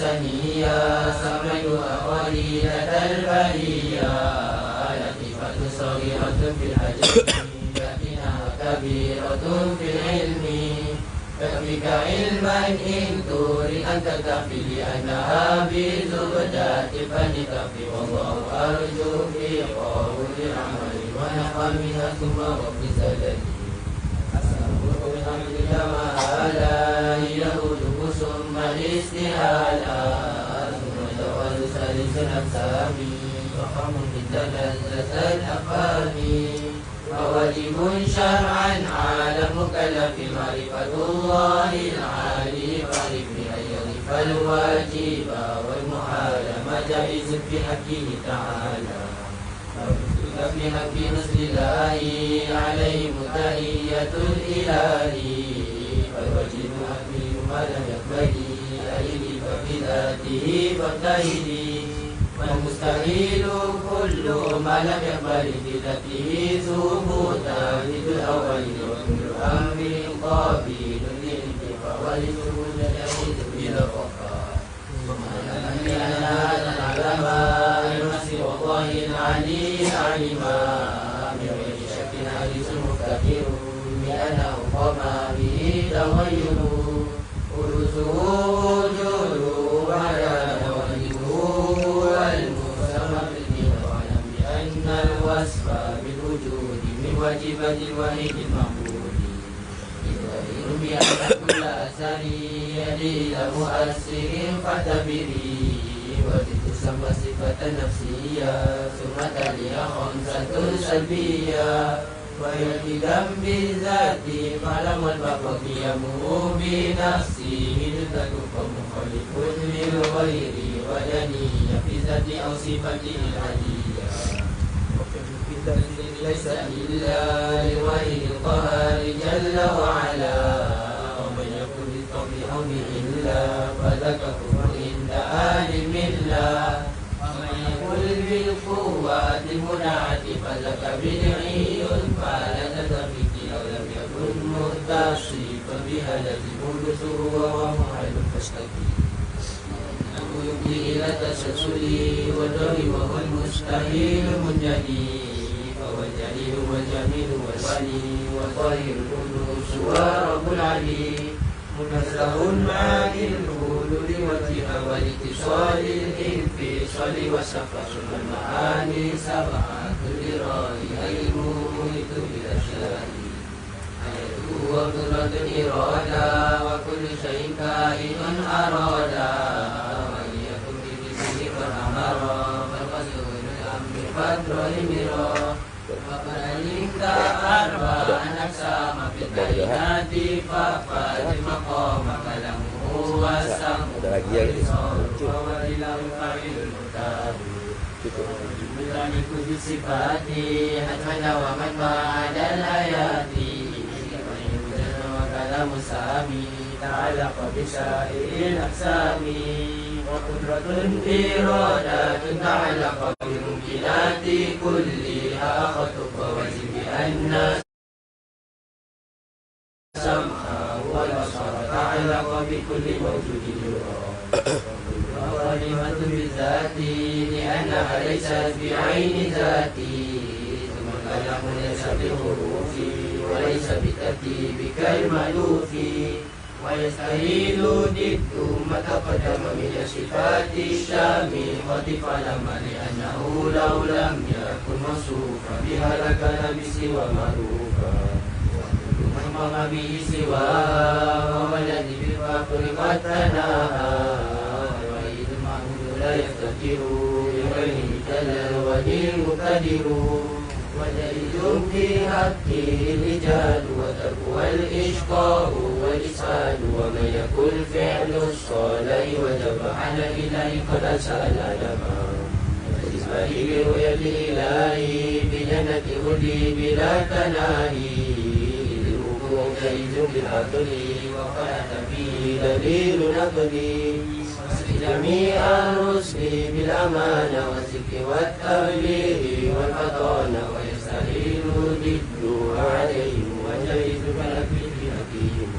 سنيا سميها وليدة البرية لطيفة صغيرة في الحجم لكنها كبيرة في العلم تكفيك علما إن تريد أن تكفي لأنها بزبدة فلتكفي والله أرجو في قول العمل ونحمها ثم وفي زلل أسألك بحمد جمالا يهود ثم الاستهالة ثم جواز سلس الأقسام فخم للتلذة الأفهام فواجب شرعا على المكلف معرفة الله العالي فارف بأن يضيف الواجب والمحال ما جائز في حقه تعالى في حق نصر الله عليه متهية الإله فالواجب حقه ما لم يقبله أيدي ففي ذاته فاجتهدي والمستحيل كل ما لم يقبل في ذاته ثبوتا مثل الأول وكل أمر قابل للانتفاع ولثبوت اليهود بلا وفاء لأن هذا العلماء النصر والله العلي علما من غير شك حديث مفتقر بأنه قام به تغير خلوصه وجود وعلى الوصف بالوجود من واجبات الوحيد المعبود يظهر بأن كل أثر يلي مؤثر فاعتبري وتسمى صفة نفسية ثم تليها خمسة سلبية ويلتزم بالذات فلم الباب قيامه بنفسه لتكف مخالف للغير ودنيا في ذات أو صفة العلية ليس إلا لوحي القهار جل وعلا ومن يكن بالطبع إلا فذاك كفر عند أهل الملة ومن يقل بالقوات المنعت فذاك بدعي فلا تتفك لو لم يكن متصفا بها لازم بسوء ومحل فاشتكي يمضي إلى تسلسل والدور وهو المستحيل منجلي فهو الجليل والجميل والولي والطاهر القدوس ورب العلي منزه عن الحلول والتهاب والاتصال الانفصال والسفر ثم المعاني سبعة لرائها المميت بالأشياء حياته وقدرة إرادة وكل شيء كائن أرادا فاترون مرا وقال لك أربع أقسام في الكائنات فافاد مقامك له والسمع والبصر والإله الفاعل المختار بذلك بالصفات حتما ومن بعد الآيات وكلام السامي تعلق بسائر الأقسام وقدرة إرادة تعلق بالممكنات كلها خطب وجب بأن سمعا والبصر تعلق بكل موجود يرى وكلمة بالذات لأنها ليست بعين ذاتي ثم الكلام ليس بالحروف وليس بالترتيب كالمألوف ويستحيل ضد ما تقدم من صفات الشامخة فلما لأنه لو لم يكن موصوفا بها لكان بسوى معروفا وكل من قام به سواه هو الذي بالفقر قد تناهى وإذ المعبود لا يفتقر لغيره جل وجه مقتدر ودليل في حقه الرجال وتقوى الإشقاء والإسعاد ومن يكن فعل الصالح وجب على الإله قد سأل آدما وإسماعيل برؤية الإله بجنة خلدي بلا تناهي للوقوع جيد بالعقل وقالت فيه دليل نقلي جميع الرسل بالأمانة والذكر والتبليغ والفطانة ويستحيل ضده عليهم وجيد فلك في حكيم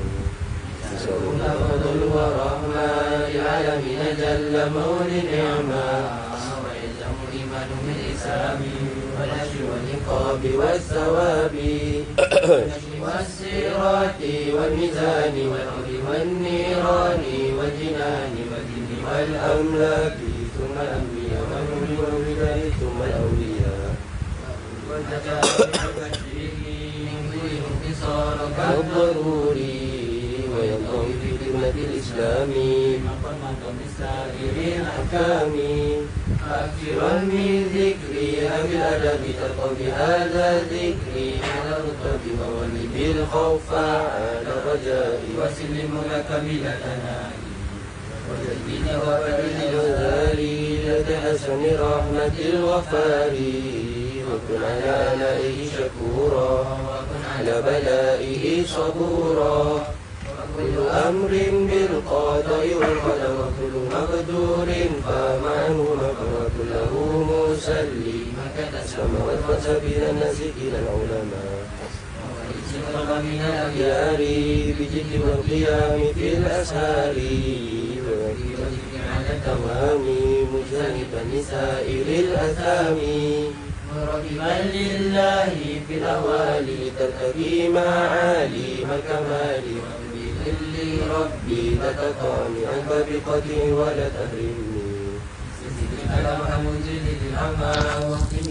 فضل ورحمة للعالمين جل مولي النعمة ويلزم الإيمان بالإسلام والأجر والعقاب والثواب والصراط والميزان والأرض والنيران والجنان والجن والأملاك ثم الأنبياء والولدان ثم الأولياء الضروري وينضوي في خدمة الإسلام مقام سائر الأحكام أكثرا من ذكري أبي الأدب ترقى بهذا الذكر على الرتب وولي بالخوف على الرجاء وسلم لك بلا تناهي وجدني وبرد الغزالي لدى حسن رحمة الغفار وكن على آلائه شكورا وكن على بلائه صبورا وكل أمر بالقضاء والقدر وكل مقدور فمعنه نقر وكله مسلم السماوات وسبيل الناس إلى العلماء من الأخيار بجد والقيام في الأسهار على التمام مجتنبا لسائر الأثام مرغبا لله في الأهوال ترتقي معالي الكمال وبظل ربي لا تقاني عنك بقدر ولا تهرمني على محمد للأمى واختم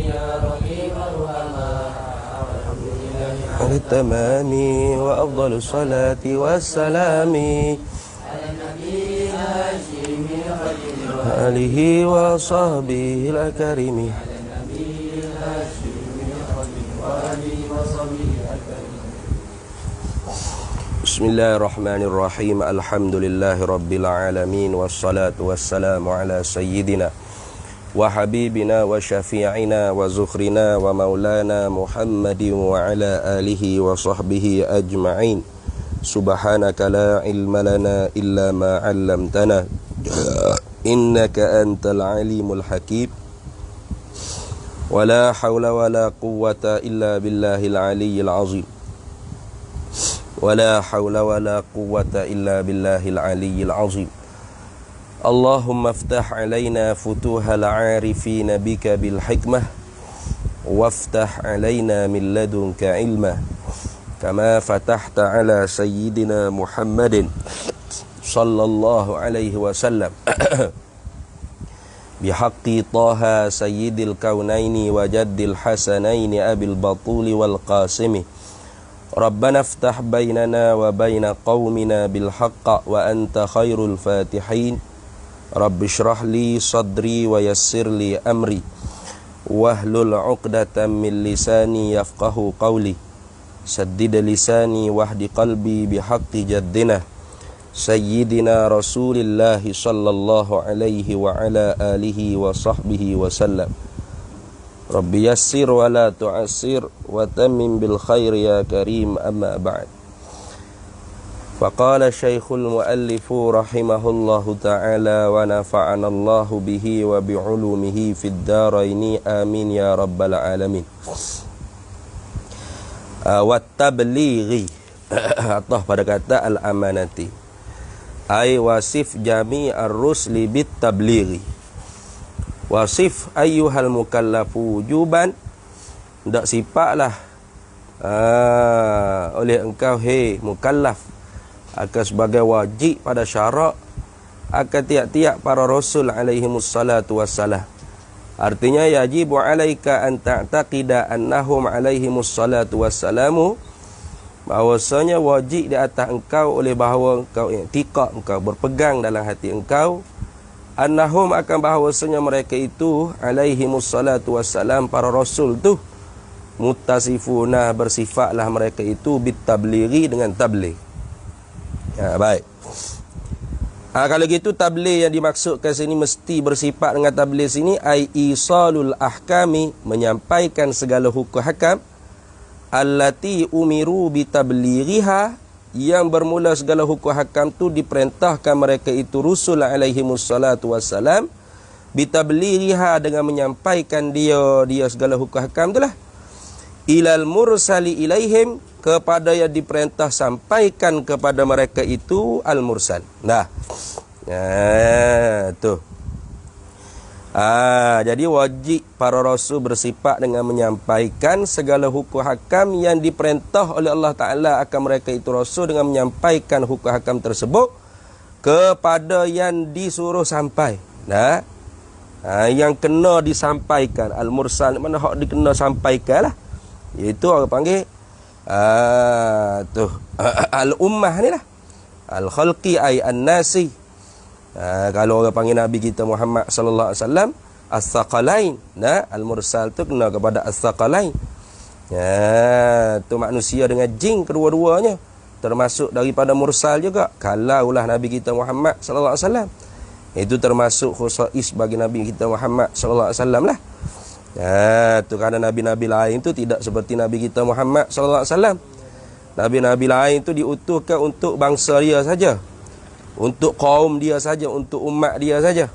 يا رحيم الرحمة على التمام وأفضل الصلاة والسلام على النبي هاشم آله وصحبه الأكارم. Bismillahirrahmanirrahim. Alhamdulillahi rabbil alamin wassalatu wassalamu ala sayyidina wa habibina wa syafi'ina wa zukhrina wa maulana Muhammadin wa ala alihi wa sahbihi ajma'in. Subhanaka la ilma lana illa ma 'allamtana innaka antal alimul hakim. Wa la hawla wa la quwwata illa billahil aliyyil azim. ولا حول ولا قوة إلا بالله العلي العظيم. اللهم افتح علينا فتوح العارفين بك بالحكمة وافتح علينا من لدنك علما كما فتحت على سيدنا محمد صلى الله عليه وسلم بحق طه سيد الكونين وجد الحسنين أبي البطول والقاسم. ربنا افتح بيننا وبين قومنا بالحق وأنت خير الفاتحين. رب اشرح لي صدري ويسر لي أمري واحلل عقدة من لساني يفقه قولي سدد لساني واهد قلبي بحق جدنا سيدنا رسول الله صلى الله عليه وعلى آله وصحبه وسلم. Rabbi yassir wa la tu'assir wa tammim bil khair ya karim, amma ba'd. Faqala syekhul muallifu rahimahullahu ta'ala wa nafa'ana Allahu bihi wa bi'ulumihi fid daraini amin ya rabbal alamin. Wa tablighi atau pada kata al-amanati ay wasif jami' ar-rusli bit tablighi. Wasif ayyuhal mukallafu wujuban, ndak sifatlah oleh engkau hei mukallaf akan sebagai wajib pada syarak akan tiap-tiap para rasul alaihimus salatu wassalam. Artinya yajibu alaika an ta'taqida annahum alaihimus salatu wassalamu, bahawasanya wajib di atas engkau oleh bahawa engkau i'tiqad, engkau berpegang dalam hati engkau annahum akan bahawasanya mereka itu alaihimus salatu wassalam para rasul tu muttasifuna bersifatlah mereka itu bitablighi dengan tabligh. Baik. Kalau gitu tabligh yang dimaksudkan sini mesti bersifat dengan tabligh sini ai isalul ahkami, menyampaikan segala hukum hakam allati umiru bitablighiha, yang bermula segala hukum hakam tu diperintahkan mereka itu Rasul alaihimus salatu wassalam bitablighiha, dengan menyampaikan dia segala hukum hakam itulah. ilal mursali ilaihim, kepada yang diperintah sampaikan kepada mereka itu al mursal. Nah, tuh. Jadi wajib para rasul bersifat dengan menyampaikan segala hukum hakam yang diperintah oleh Allah Ta'ala akan mereka itu rasul, dengan menyampaikan hukum hakam tersebut kepada yang disuruh sampai. Nah, yang kena disampaikan al mursal, mana hak dikena sampaikan lah, iaitu orang panggil al ummah ni lah, al khalqi ay an nasi. Kalau orang panggil Nabi kita Muhammad sallallahu alaihi wasallam as-saqalain, nah al mursal tu kena kepada as-saqalain. Tu manusia dengan jin kedua-duanya termasuk daripada mursal juga. Kalaulah Nabi kita Muhammad sallallahu alaihi wasallam, itu termasuk khusais bagi Nabi kita Muhammad sallallahu alaihi wasallam lah. Tu kerana nabi-nabi lain tu tidak seperti Nabi kita Muhammad sallallahu alaihi wasallam. Nabi-nabi lain tu diutuskan untuk bangsa dia saja, untuk kaum dia saja, untuk umat dia saja.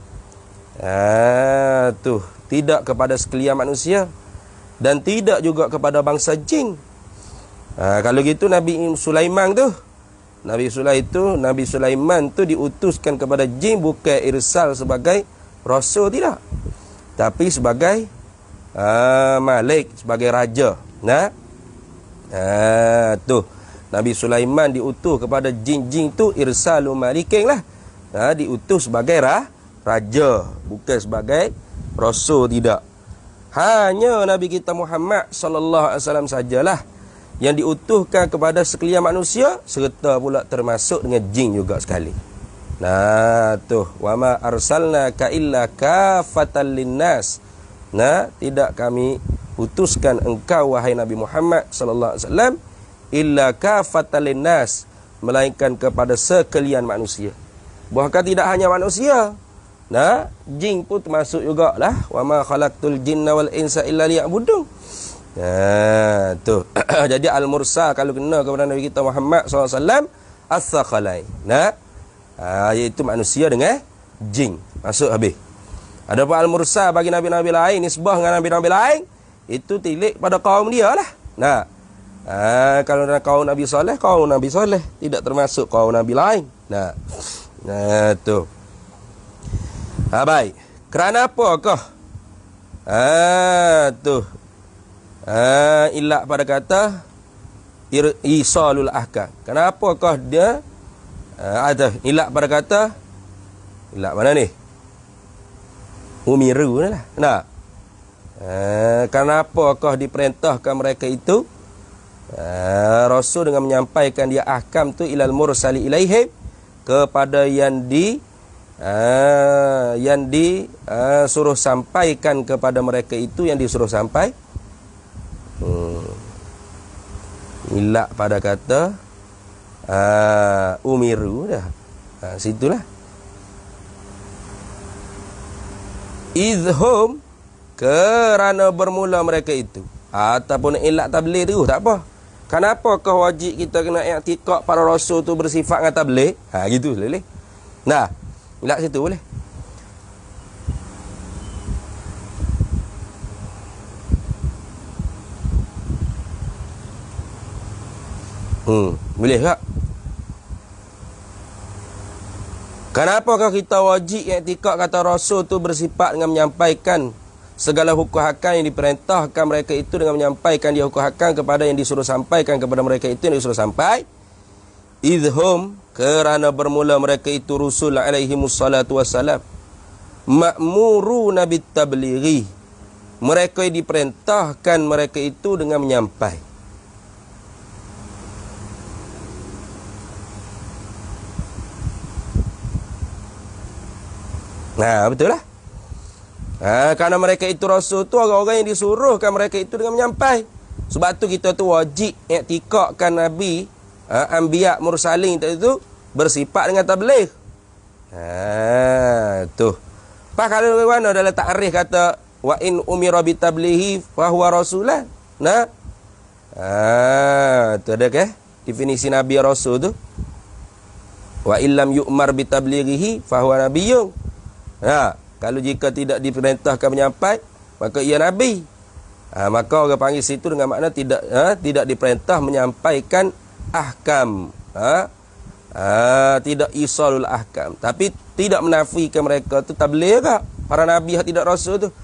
Tu tidak kepada sekalian manusia dan tidak juga kepada bangsa jin. Kalau gitu Nabi Sulaiman tu, Nabi Sulaiman tu diutuskan kepada jin, bukan irsal sebagai rasul, tidak, tapi sebagai malik, sebagai raja. Tu Nabi Sulaiman diutus kepada jin-jin tu irsalu malikin lah. Diutus sebagai raja, bukan sebagai rasul, tidak. Hanya Nabi kita Muhammad sallallahu alaihi wasallam sajalah yang diutuskan kepada sekalian manusia, serta pula termasuk dengan jin juga sekali. Tu wa ma arsalnaka illa kafatan linnas. Tidak kami utuskan engkau wahai Nabi Muhammad sallallahu alaihi wasallam illa kafatan linnas, melainkan kepada sekalian manusia. Bahkan tidak hanya manusia, jin pun termasuk jugalah. Wa ma khalaqtul jinna wal insa illa liya'budun. Tu. Jadi al-mursal kalau kena kepada Nabi kita Muhammad SAW as-saqalain. Iaitu manusia dengan jin. Masuk habis. Adapun al-mursal bagi nabi-nabi lain, nisbah dengan nabi-nabi lain, itu tilik pada kaum dia lah. Kalau kaum Nabi Saleh, kaum Nabi Saleh, tidak termasuk kaum Nabi lain. Tu. Baik. Kerana apakah? Tu. Ilak pada kata isalul ahkam. Kenapakah dia ada ilak pada kata, ilak mana ni? Umiru lah. Kenapakah diperintahkan mereka itu rasul dengan menyampaikan dia ahkam tu ilal mursali ilaihim, kepada yang suruh sampaikan kepada mereka itu, yang disuruh sampai. Ilak pada kata umiru dah. Situlah. Idhum, kerana bermula mereka itu. Ataupun ilak tabligh tu tak apa. Kenapakah wajib kita kena i'tikad para rasul tu bersifat dengan tabligh? Gitu boleh. Ilak situ boleh. Boleh tak? Kenapakah kita wajib i'tikad kata rasul tu bersifat dengan menyampaikan segala hukum hakam yang diperintahkan mereka itu, dengan menyampaikan dia hukum hakam kepada yang disuruh sampaikan kepada mereka itu, yang disuruh sampai. Idhum, kerana bermula mereka itu rusul alaihimus salatu wassalam ma'muruna bitablighi, mereka diperintahkan mereka itu dengan menyampai. Betul lah. Kerana mereka itu rasul tu orang-orang yang disuruhkan mereka itu dengan menyampai. Sebab tu kita tu wajib i'tikadkan Nabi anbiya mursalin itu bersifat dengan tabligh. Tu. Pas kalau mana dalam takrif kata wa in umira bitablighi fa huwa rasulan. Tu ada ke definisi Nabi rasul tu? Wa illam yu'mar bitablighihi fa huwa nabiyyun. Kalau jika tidak diperintahkan menyampai, maka ia nabi. Maka orang panggil situ dengan makna tidak diperintah menyampaikan ahkam. Tidak isalul ahkam. Tapi tidak menafikan mereka tu tabligh ke para nabi yang tidak rasul tu.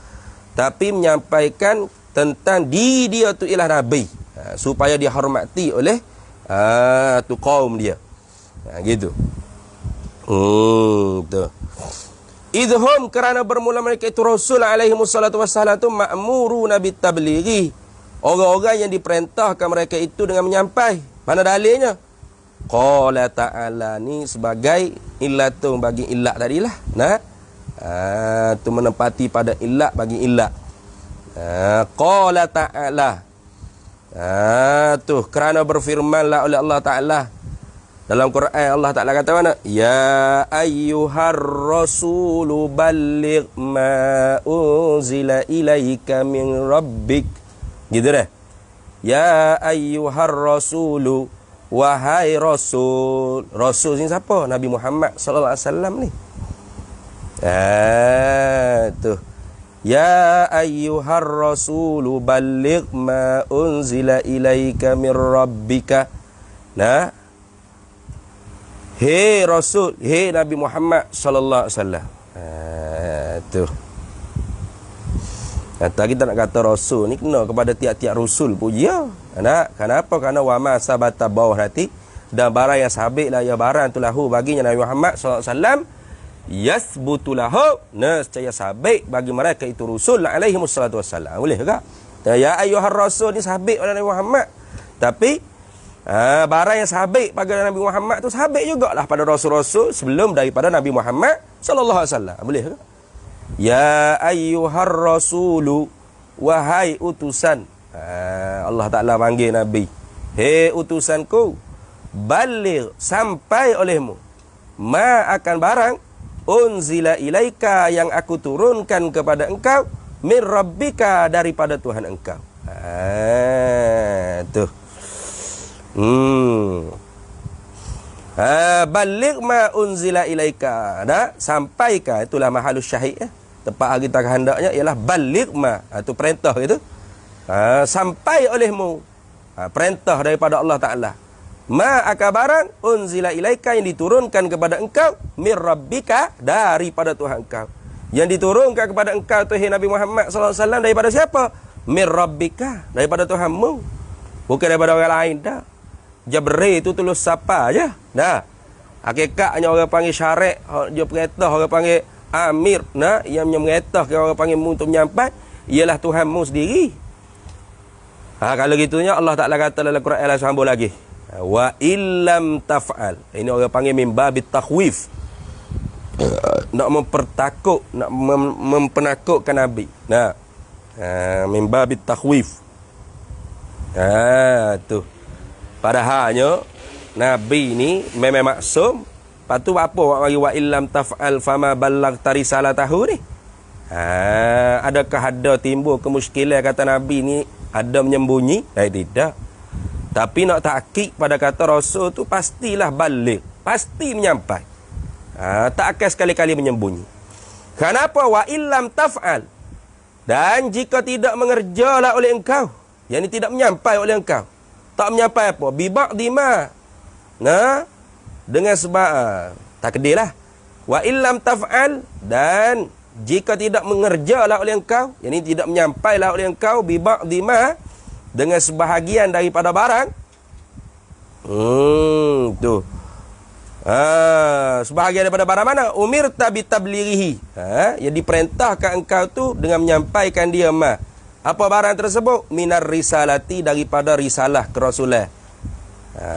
Tapi menyampaikan tentang dia tu ialah nabi. Supaya dihormati oleh tu kaum dia. Gitu. Tu. Idhum, kerana bermula mereka itu Rasul alaihi wassalatu wassalam tu ma'muruna bitablighi. Orang-orang yang diperintahkan mereka itu dengan menyampai. Mana dalilnya? Qala ta'ala, ni sebagai illatun bagi illat tadilah. Tu menempati pada illat bagi illat. Qala ta'ala. Tu kerana berfirmanlah oleh Allah Ta'ala dalam Quran. Allah Ta'ala kata mana? Ya ayyuhar rasulu balligh ma unzila ilaika min rabbik. Gitu dah. Ya ayyuhar rasulu, wahai rasul. Rasul ni siapa? Nabi Muhammad sallallahu alaihi wasallam ni. Tu. Ya ayyuhar rasulu balligh ma unzila ilaika min rabbika. Hei Rasul, hei Nabi Muhammad sallallahu alaihi wasallam. Tu. Kita nak kata Rasul ni kena kepada tiap-tiap Rasul pun ya. Kenapa? Kerana wa ma sabata bawah nanti dan barang yang sabit lah ya barang tu lahu baginya Nabi Muhammad sallallahu alaihi wasallam yasbutu lahu, nescaya sabit bagi mereka itu Rasul alaihi wassalatu wassalam. Boleh ke? Ya ayyuhar rasul ni sabit oleh Nabi Muhammad. Tapi barang yang sabit pada Nabi Muhammad tu sabit jugalah pada rasul-rasul sebelum daripada Nabi Muhammad sallallahu alaihi wasallam. Boleh ke? Ya ayyuhar rasulu, wahai utusan. Allah Ta'ala panggil Nabi. Hei utusanku, baligh, sampai olehmu, ma akan barang unzila ilaika, yang aku turunkan kepada engkau, min rabbika, daripada Tuhan engkau. Tu. Baligh ma unzila ilaika. Sampaikan, itulah mahalus syahid. Tempat kita kehendaknya ialah baligh ma. Itu perintah gitu. Sampai olehmu. Perintah daripada Allah Ta'ala. Ma akan barang unzila ilaika, yang diturunkan kepada engkau, min rabbika, daripada Tuhan engkau. Yang diturunkan kepada engkau tu Nabi Muhammad sallallahu alaihi wasallam daripada siapa? Min rabbika, daripada Tuhanmu. Bukan daripada orang lain dah. Jabril itu tulis siapa aja. Hakikatnya orang panggil syarik, dia perintah orang panggil amir. Yang mengerintahkan orang panggil untuk menyampai ialah Tuhanmu sendiri. Kalau gitunya Allah Ta'ala kata dalam Quran sambung lagi. Wa illam taf'al. Ini orang panggil min babit takhwif. Nak mempertakut, nak mempenakutkan Nabi. Min babit takhwif. Tu. Padahalnya Nabi ni memang maksum. Lepas tu apa awak bagi wa illam taf'al fama ballaghta risalatahu ni? Adakah ada timbul kemuskilan kata Nabi ni ada menyembunyi? Tidak. Tapi nak takkid pada kata Rasul tu pastilah balik, pasti menyampai. Tak akan sekali-kali menyembunyi. Kenapa? Wa illam taf'al. Dan jika tidak mengerjalah oleh engkau, yang ini tidak menyampai oleh engkau, tak menyampai apa? Bibak dima. Dengan sebab takdirlah. Wa illam taf'al, dan jika tidak mengerjalah oleh engkau, yang ini tidak menyampailah oleh engkau, bibak dima, dengan sebahagian daripada barang. Tu. Sebahagian daripada barang mana? Umirta bitablighihi. Yang diperintahkan engkau tu dengan menyampaikan dia ma. Apa barang tersebut? Minar risalati, daripada risalah kerasulan.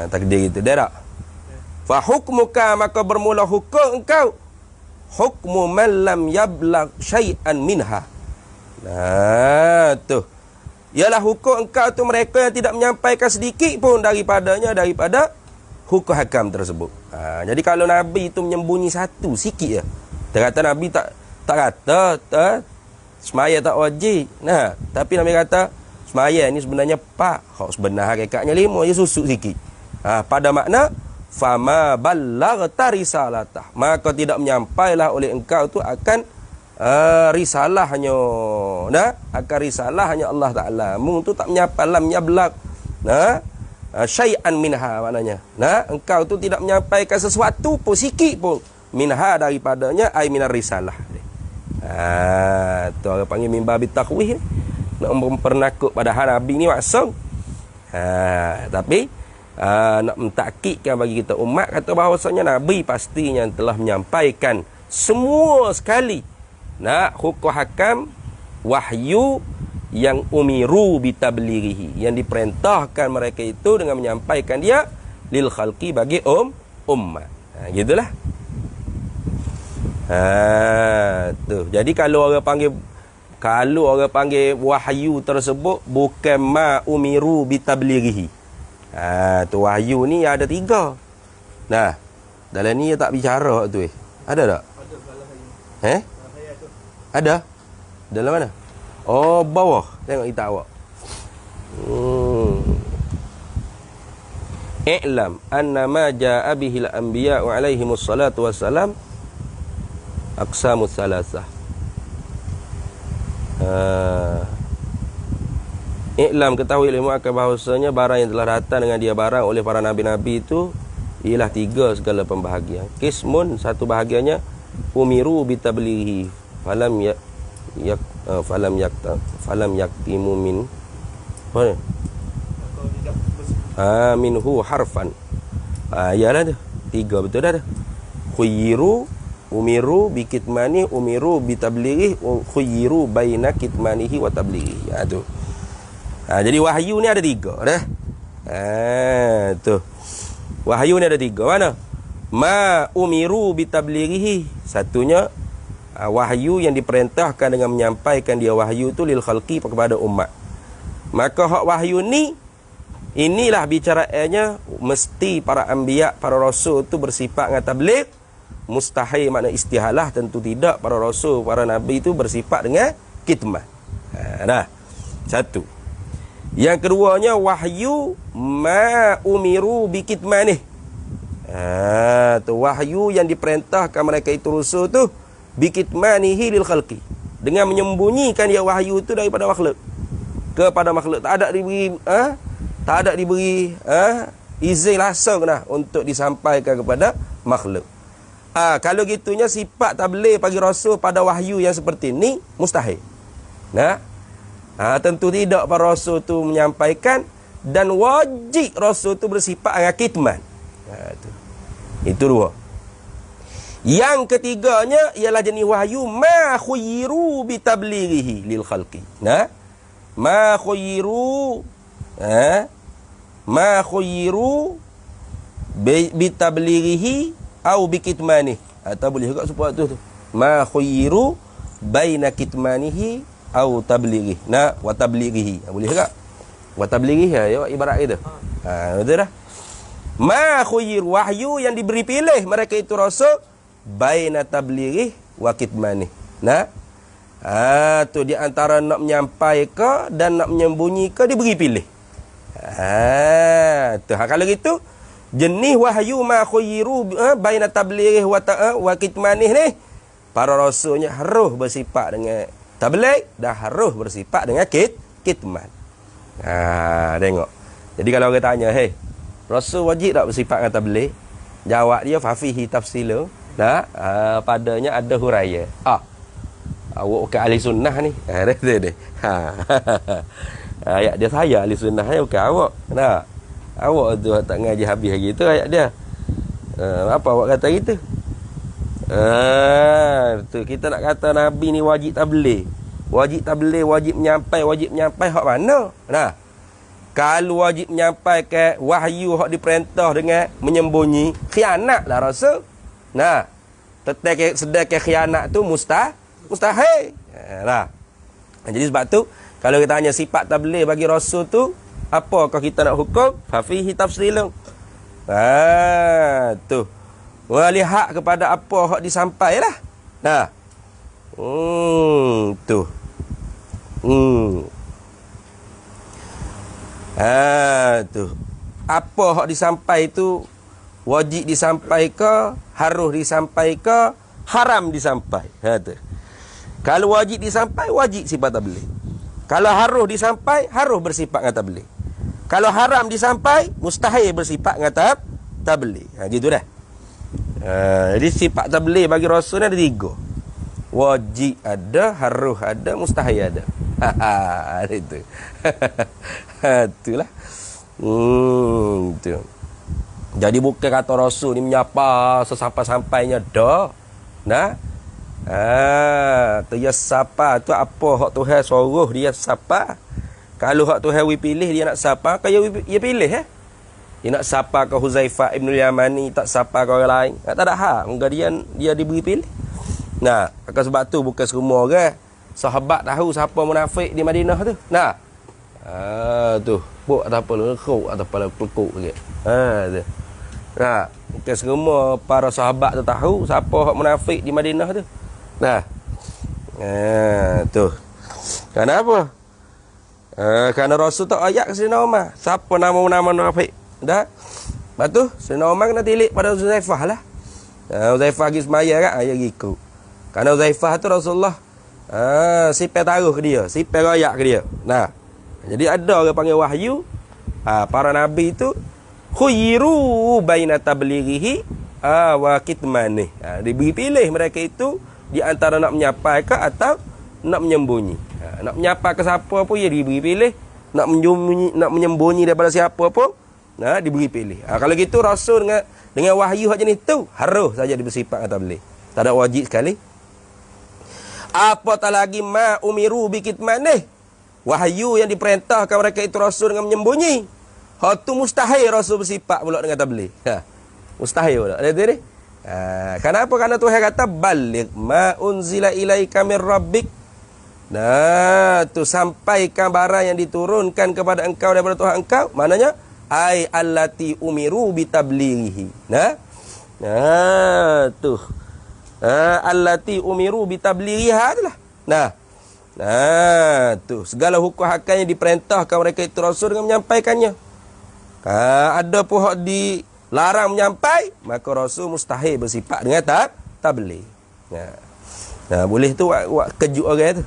Takdir itu. Dia tak? Fa hukmuka, maka bermula hukum engkau. Hukmu man lam yablagh syai'an minha. Tu. Ialah hukum engkau tu mereka yang tidak menyampaikan sedikit pun daripadanya, daripada hukum hakam tersebut. Jadi kalau Nabi itu menyembunyi satu sikit je, dia kata Nabi tak kata semaya tak wajib. Tapi Nabi kata semaya ni sebenarnya 4. Sebenar hakikatnya 5, je susuk sikit. Pada makna fama ballaghta risalatah, maka tidak menyampailah oleh engkau tu akan risalahnya, nah, akan risalah hanya Allah Taala. Mung tu tak menyapa lam yablaq, nah, syai'an minha maknanya. Nah, engkau tu tidak menyampaikan sesuatu pun sikit pun minha daripadanya, ai minar risalah. Tu orang panggil mimba bitakhwih, nak mempernakut padahal Nabi ni maksum. Tapi nak mentakkidkan bagi kita umat kata bahawasanya Nabi pastinya telah menyampaikan semua sekali. Nah, hukum hakam wahyu yang umiru bitablighihi, yang diperintahkan mereka itu dengan menyampaikan dia lil khalqi bagi umat. Gitulah. Tu. Jadi kalau orang panggil wahyu tersebut bukan ma umiru bitablighihi. Tu wahyu ni ada 3. Nah, dalam ni tak bicara tu Ada tak? Ada? Dalam mana? Oh, bawah. Tengok kita awak. I'lam annama ja'a bihil anbiya'u alaihimus salatu wassalam aqsamus salasah. I'lam, ketahui ilmu akan bahawasanya barang yang telah datang dengan dia barang oleh para nabi-nabi itu ialah 3 segala pembahagian. Kismun, satu bahagiannya umiru bitablighi falam yaktimu min minhu harfan. Iyalah tu 3 betul dah. Khuyiru umiru bikitmani umiru bitablighi khuyiru baina kitmanihi wa tablighi. Tu. Jadi wahyu ni ada 3 dah. Tu. Wahyu ni ada 3. Mana? Ma umiru bitablighihi, satunya wahyu yang diperintahkan dengan menyampaikan dia wahyu tu lil khalqi kepada umat. Maka hak wahyu ni, inilah bicaraannya mesti para anbiya, para rasul tu bersifat dengan tabligh. Mustahil makna istihalah, tentu tidak para rasul, para nabi itu bersifat dengan kitman. Nah, satu. Yang keduanya wahyu ma umiru bikitmanih. Tu wahyu yang diperintahkan mereka itu rasul tu bikitmanihi lil khalqi, dengan menyembunyikan dia wahyu itu daripada makhluk kepada makhluk. Tak ada diberi izin langsung untuk disampaikan kepada makhluk. Kalau gitunya sifat tabligh bagi rasul pada wahyu yang seperti ni mustahil. Tentu tidak para rasul tu menyampaikan, dan wajib rasul tu bersifat dengan kitman. Itu 2. Yang ketiganya ialah jenis wahyu ma khuyiru bitablighihi lil khalqi. Ma khuyiru bitablighihi au bikitmanihi, atau boleh juga sebut tu. Ma khuyiru baina kitmanihi au tablighihi. Wa tablighihi. Boleh juga. Wa tablighihi ya ibarat itu. Betul dah. Ma khuyir, wahyu yang diberi pilih mereka itu rasul baina tablighi wa kitmani. Tu di antara nak menyampaikan dan nak menyembunyikan diberi pilih. Kalau gitu jenis wahyu ma khuyiru baina tablighi wa kitmani ni, para rasulnya harus bersifat dengan tabligh dan harus bersifat dengan kitman. Tengok. Jadi kalau orang tanya, rasul wajib tak bersifat dengan tabligh? Jawab dia fafihi tafsilu. Padanya ada huraya. Awak bukan ahli sunnah ni. Ayat dia saya ahli sunnah ni, bukan awak. Awak tu tak ngaji habis lagi tu ayat dia. Apa awak kata gitu? Tu kita nak kata Nabi ni wajib tabligh. Wajib tabligh, wajib menyampai hak mana? Kalau wajib menyampaikan wahyu hak diperintah dengan menyembunyi, khianatlah rasul. Sedangkan khianat tu mustahil. Jadi sebab tu kalau kita tanya sifat tabligh bagi rasul tu apakah kita nak hukum? Fa fihi tafsilun. Tu. Lihat kepada apa hak disampailah. Tu. Tu. Apa hak disampai tu wajib disampaikan, harus disampaikan, haram disampai. Tu. Kalau wajib disampai, wajib sifat tabligh. Kalau harus disampai, harus bersifat dengan tabligh. Kalau haram disampai, mustahil bersifat dengan tabligh. Gitu dah. Jadi sifat tabligh bagi Rasul ni ada 3. Wajib ada, harus ada, mustahil ada. Itu. Itulah. Tu. Jadi bukan kata Rasul ni menyapa sesampai-sampainya dah. Nah. Tu ya sapa tu apa hak Tuhan suruh dia sapa. Kalau hak Tuhan pilih dia nak sapa, kaya dia pilih Dia nak sapa ke Huzaifah Ibn Yamani, tak sapa ke orang lain. Tak ada hak, enggak dia diberi pilih. Nah, sebab tu bukan semua orang sahabat tahu siapa munafik di Madinah tu. Nah. Tu, buk atau apa lekuk atau apa pelukuk sikit. Tu. Nah, bukan semua para sahabat tu tahu siapa hak munafik di Madinah tu. Nah. Tu. Kenapa? Kerana Rasul tak ayat ke Sayyidina Umar. Siapa nama-nama munafik? Dah. Lepas tu, Sayyidina Umar kena tilik pada Huzaifah lah. Huzaifah pergi semaya kan? Ayat ikut. Kerana Huzaifah tu Rasulullah sipir taruh ke dia. Sipir rayak ke dia. Nah. Jadi ada orang panggil wahyu. Para Nabi tu khuyiru baina tablighihi wa kitmanih. Diberi pilih mereka itu di antara nak menyapai ke atau nak menyembunyi. Nak menyapa ke siapa pun dia diberi pilih, nak menyembunyi daripada siapa pun diberi pilih. Kalau gitu Rasul dengan wahyu hak jenis tu harus saja bersifat atau boleh. Tak ada wajib sekali. Apatah lagi ma umiru bikitmanih. Wahyu yang diperintahkan mereka itu Rasul dengan menyembunyi. Hak tu mustahil Rasul bersifat pula dengan tabligh. Mustahil pula. Ada ni? Kenapa? Karena Tuhan kata baligh ma unzila ilaika mir rabbik. Nah, tu sampaikan barang yang diturunkan kepada engkau daripada Tuhan engkau. Maknanya ai allati umiru bitablighihi. Tu. Allati umiru bitablighiha itulah. Tu segala hukum hakam yang diperintahkan mereka itu Rasul dengan menyampaikannya. Ada pun hak dilarang menyampai, maka Rasul mustahil bersifat dengan tabligh. Boleh tu buat kejut orang tu.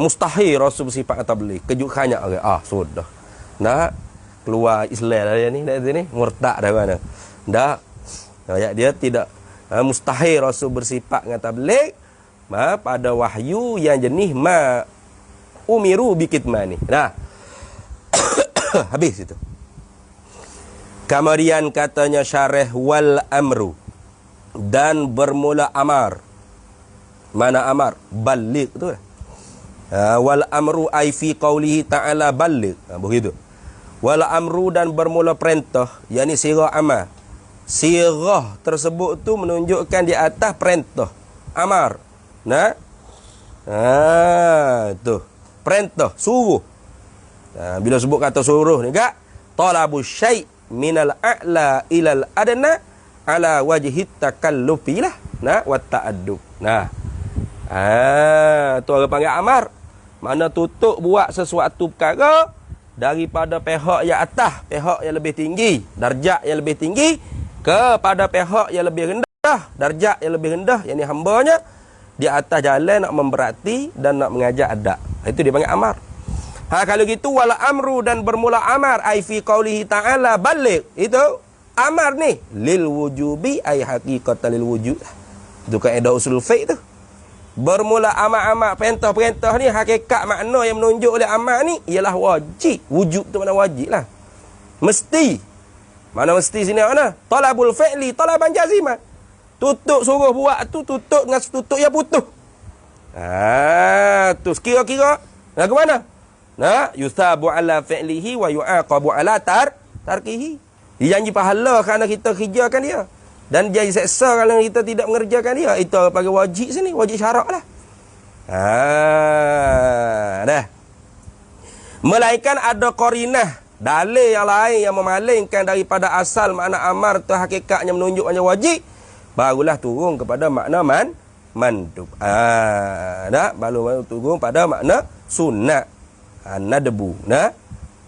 Mustahil Rasul bersifat tabligh. Kejut banyak orang. Sudah. Keluar Islam dah dia ni. Murtad dah mana. Dia tidak mustahil Rasul bersifat dengan tabligh pada wahyu yang jenis ma umiru bikitmani. Habis itu. Kemudian katanya syarah wal amru, dan bermula amar. Mana amar? Baligh tu. Wal amru ai fi qaulihi ta'ala baligh. Begitu. Wal amru dan bermula perintah, yakni sirah amar. Sirah tersebut tu menunjukkan di atas perintah. Amar. Tu. Perintah, suruh. Bila sebut kata suruh ni kak, talabu syai' minal a'la ilal adna ala wajhi takallufi lah. Wa ta'addub. Tu orang panggil amar. Mana tutup buat sesuatu perkara daripada pihak yang atas, pihak yang lebih tinggi, darjat yang lebih tinggi, kepada pihak yang lebih rendah, darjat yang lebih rendah, yang ni hambanya di atas jalan nak memberati dan nak mengajak adab. Itu dia panggil amar. Kalau gitu wala amru dan bermula amar ai fi qaulihi ta'ala baligh. Itu amar ni lil wujubi ai haqiqatan lil wujud. Itu kaedah usul fiqh tu. Bermula amar-amar perintah-perintah ni hakikat makna yang menunjuk oleh amar ni ialah wajib. Wujud tu mana wajib lah. Mesti. Mana mesti sini mana? Talabul fi'li talaban jaziman. Tutup suruh buat tu tutup dengan tutup yang putus. Tu kira-kira ke mana? Yusabu ala fi'lihi wa yu'aqabu ala tarkihi. Dijanji pahala kerana kita kerjakan dia, dan jadi seksa kalau kita tidak mengerjakan dia. Itu panggil wajib sini, wajib syarak lah. Dah. Melainkan ada qarinah, dalil yang lain yang memalingkan daripada asal makna amar tu hakikatnya menunjuk hanya wajib, barulah turun kepada makna mandub. Baru turun pada makna sunat. Nadbu.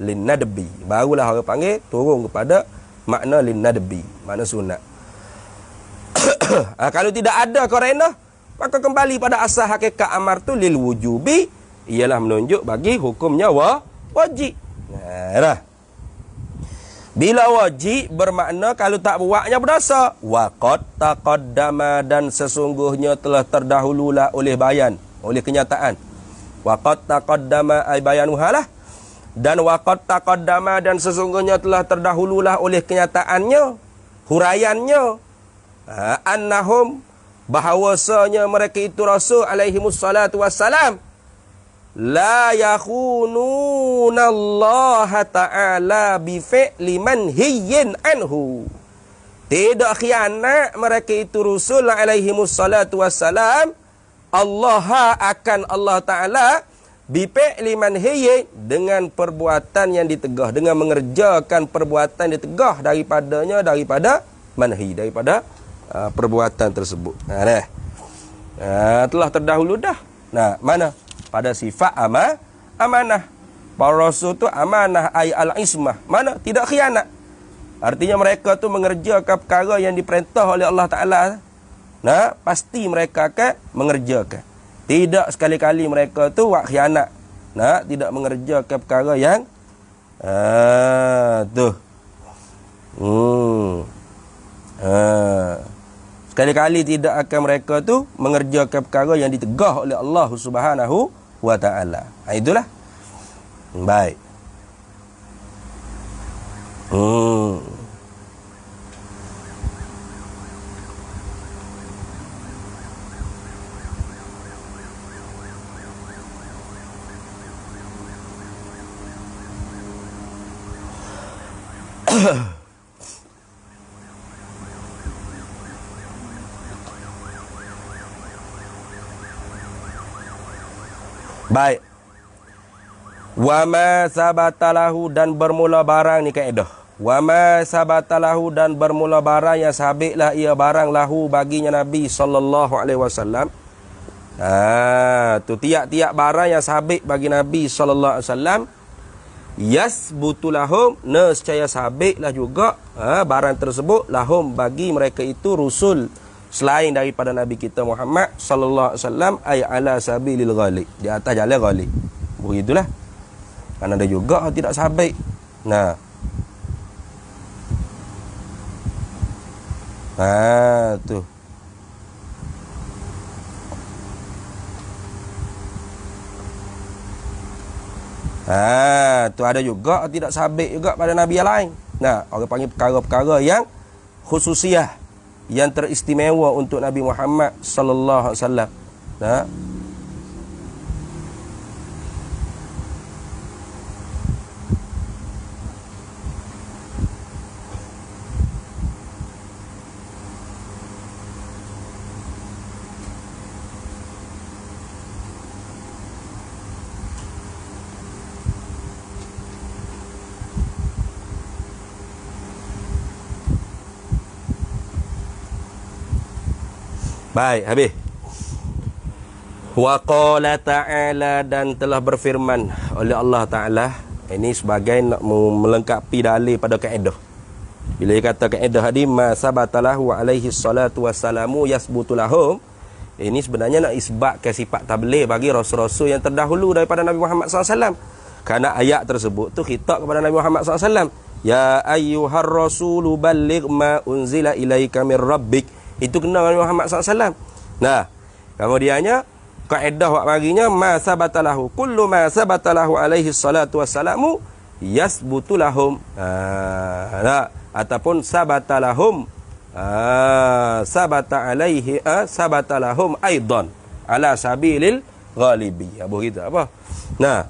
Lin nadbi. Barulah orang panggil turun kepada makna lin nadbi, makna sunat. Kalau tidak ada qarinah, Maka kembali pada asal hakikat amar tu lil wujubi, ialah menunjuk bagi hukumnya wajib. Nah, bila wajib bermakna kalau tak buatnya berdosa. Wa qad taqaddama, dan sesungguhnya telah terdahululah oleh bayan, oleh kenyataan. Wa qad taqaddama ay bayanuha lah. Dan wa qad taqaddama, dan sesungguhnya telah terdahululah oleh kenyataannya, huraiannya, annahum, bahawasanya mereka itu Rasul alaihimus salatu wassalam, la yakhununa Allah Ta'ala bifi'li manhiyyin anhu. Tidak khianat mereka itu Rasul alaihimus salatu wassalam Allah akan Allah Ta'ala bifi'li manhiyyin, dengan perbuatan yang ditegah, dengan mengerjakan perbuatan ditegah daripadanya, daripada manhi, daripada perbuatan tersebut. Telah terdahulu dah. Nah, mana? Pada sifat amanah. Para rasul tu amanah ay al-ismah. Mana? Tidak khianat. Artinya mereka tu mengerjakan perkara yang diperintah oleh Allah Ta'ala. Nah, pasti mereka akan mengerjakan. Tidak sekali-kali mereka tu buat khianat. Nah, tidak mengerjakan perkara yang sekali-kali tidak akan mereka tu mengerjakan perkara yang ditegah oleh Allah Subhanahu wa ta'ala. Itulah. Baik. Baik. Wa ma sabatalahu, dan bermula barang ni kaedah. Wa ma sabatalahu, dan bermula barang yang sabitlah ia barang lahu baginya Nabi sallallahu alaihi wasallam. Tu tiap-tiap barang yang sabit bagi Nabi sallallahu alaihi wasallam, yasbutu lahum, nescaya sabitlah juga barang tersebut lahum bagi mereka itu rusul selain daripada Nabi kita Muhammad sallallahu alaihi wasallam, ay ala sabilil ghalib, di atas jalan ghalib. Begitulah. Kan ada juga tidak sabit. Nah. Tu. Tu ada juga tidak sabit juga pada nabi yang lain. Nah, orang panggil perkara-perkara yang khususiah, yang teristimewa untuk Nabi Muhammad sallallahu alaihi wasallam. Nah. Baik, habis. Wa qala ta'ala, dan telah berfirman oleh Allah Ta'ala. Ini sebagai nak melengkapi dalil pada kaedah. Bila dia kata kaedah tadi, ma sabatalahu alaihi salatu wassalamu yasbutu lahum, ini sebenarnya nak isbatkan sifat tabligh bagi rasul-rasul yang terdahulu daripada Nabi Muhammad SAW. Kerana ayat tersebut tu khitab kepada Nabi Muhammad SAW. Ya ayyuhar rasulu balligh ma unzila ilaika mir rabbik. Itu kena Nabi Muhammad SAW. Nah, kemudiannya kaedah wak baginya ma sabatalahu kullu ma sabatalahu alaihi salatu wassalamu yasbutu lahum. Ataupun sabatalahum, sabata alaihi, sabatalahum aidan ala sabilil ghalibi. Begitu apa? Nah,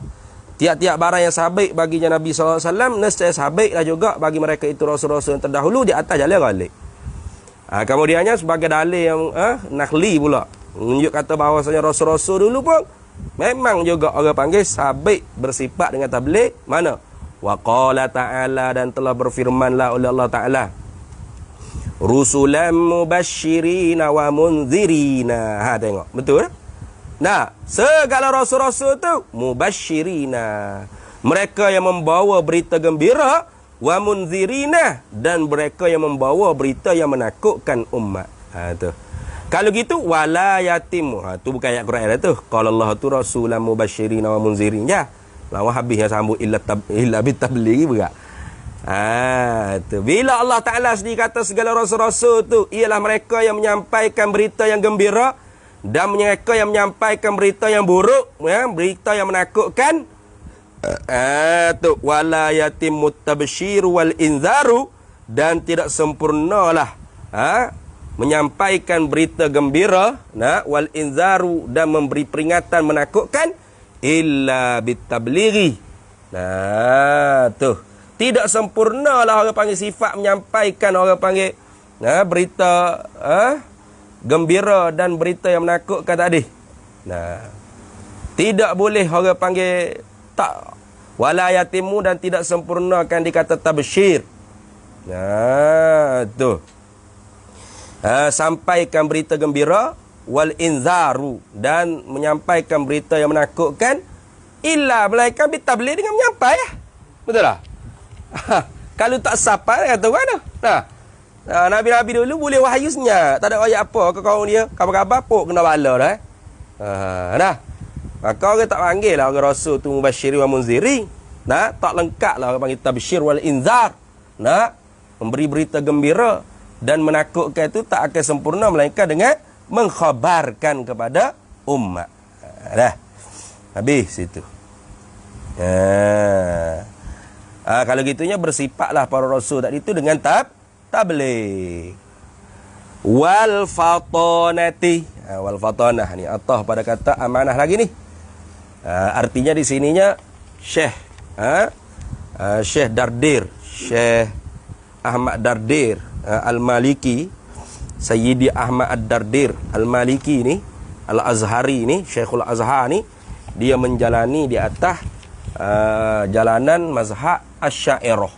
tiap-tiap barang yang sabit baginya Nabi SAW, nescaya sabitlah juga bagi mereka itu rasul-rasul yang terdahulu di atas jalan ghalib. Kemudiannya sebagai dalil yang nakhli pula, menunjuk kata bahawasanya rasul-rasul dulu pun memang juga orang panggil sabit bersifat dengan tabligh. Mana? Wa qala ta'ala, dan telah berfirmanlah oleh Allah Ta'ala, rusulan mubasyirina wa munzirina. Tengok, betul? Nah, segala rasul-rasul tu mubasyirina, mereka yang membawa berita gembira, wa munzirina, dan mereka yang membawa berita yang menakutkan umat. Tu. Kalau gitu wala yatim. Tu bukan ayat Quran dah tu. Qala Allah tu rasulan mubasyirin wa munzirin. Ya. Lawa habisnya sambut illa bitablighi berak. Tu. Bila Allah Taala sendiri kata segala rasul-rasul tu ialah mereka yang menyampaikan berita yang gembira dan mereka yang menyampaikan berita yang buruk, ya, berita yang menakutkan. Tu wala yatimut tabsyir wal inzaru, dan tidak sempurnalah menyampaikan berita gembira, wal inzaru, dan memberi peringatan menakutkan, illa bitablighi. Tu tidak sempurnalah orang panggil sifat menyampaikan, orang panggil berita gembira dan berita yang menakutkan tadi. Tidak boleh orang panggil tak wala yatimu, dan tidak sempurnakan dikata tabsyir. Tu sampaikan berita gembira, wal inzaru, dan menyampaikan berita yang menakutkan, illa melainkan bitabligh, dengan menyampai lah. Betul tak? Kalau tak sampai kata mana? Nabi-nabi dulu boleh wahyu senyap, tak ada ayat apa ke kaum dia, khabar-khabar pok kena bala dah. Maka orang tak panggil lah orang rasul tu mubasyirin wa munzirin. Tak lengkap lah orang panggil tabsyir wal inzar. Memberi berita gembira dan menakutkan itu tak akan sempurna melainkan dengan mengkhabarkan kepada umat. Habis situ. Kalau gitunya bersifatlah para rasul tadi itu dengan tabligh. Wal fatanati. Wal fatanah ni atah pada kata amanah lagi ni. Artinya di sininya Syekh Syekh Dardir, Syekh Ahmad Dardir Al-Maliki, Sayyidi Ahmad Ad-Dardir Al-Maliki ni, Al-Azhari ni, Syekhul Azhar ni, dia menjalani di atas jalanan mazhab Asy'ariyah.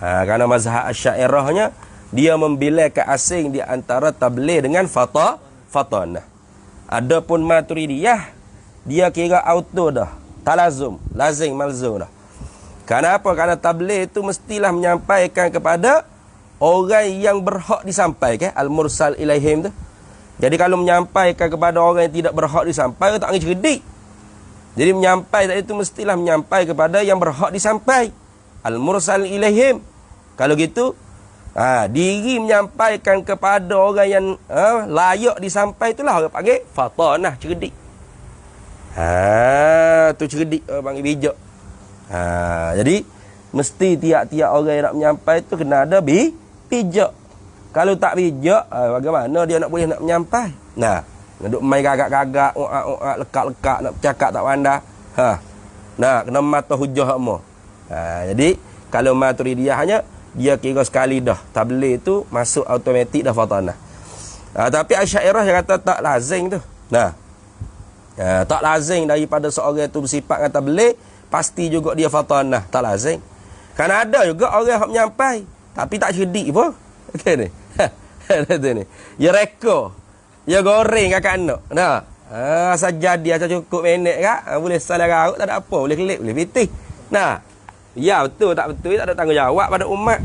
Karena mazhab Asy'ariyahnya dia membilankan asing di antara tabligh dengan fatanah. Adapun Maturidiyah dia kira auto dah, talazum, lazim, malzum dah. Kenapa? Karena tabligh itu mestilah menyampaikan kepada orang yang berhak disampaikan, al-mursal ilaihim tu. Jadi kalau menyampaikan kepada orang yang tidak berhak disampaikan, tak angin cerdik. Jadi menyampaikan itu mestilah menyampaikan kepada yang berhak disampaikan, al-mursal ilaihim. Kalau gitu, diri menyampaikan kepada orang yang layak disampaikan, itulah orang panggil fatanah, cerdik. Tu cerdik, orang panggil bijak. Jadi mesti tiap-tiap orang yang nak menyampai tu kena ada bijak. Kalau tak bijak, bagaimana dia nak boleh nak menyampai? Nak main gagak-gagak, lekak-lekak, nak bercakap tak pandai. Kena mata hujah semua. Jadi kalau Maturidiyah hanya dia kira sekali dah tabligh tu masuk automatik dah fatanah. Tapi Asy'ariyah yang kata tak lazim tu. Tak lazim daripada seorang tu bersifat dengan tabligh, pasti juga dia fatanah, tak lazim. Kerana ada juga orang yang menyampai tapi tak cerdik pun. Okey ni. Ni. Ya reka. Ya goreng kakak anak. Asal jadi asal cukup minit kak, boleh salah raut tak ada apa, boleh kelip, boleh pitih. Ya betul tak betul, tak ada tanggungjawab pada umat.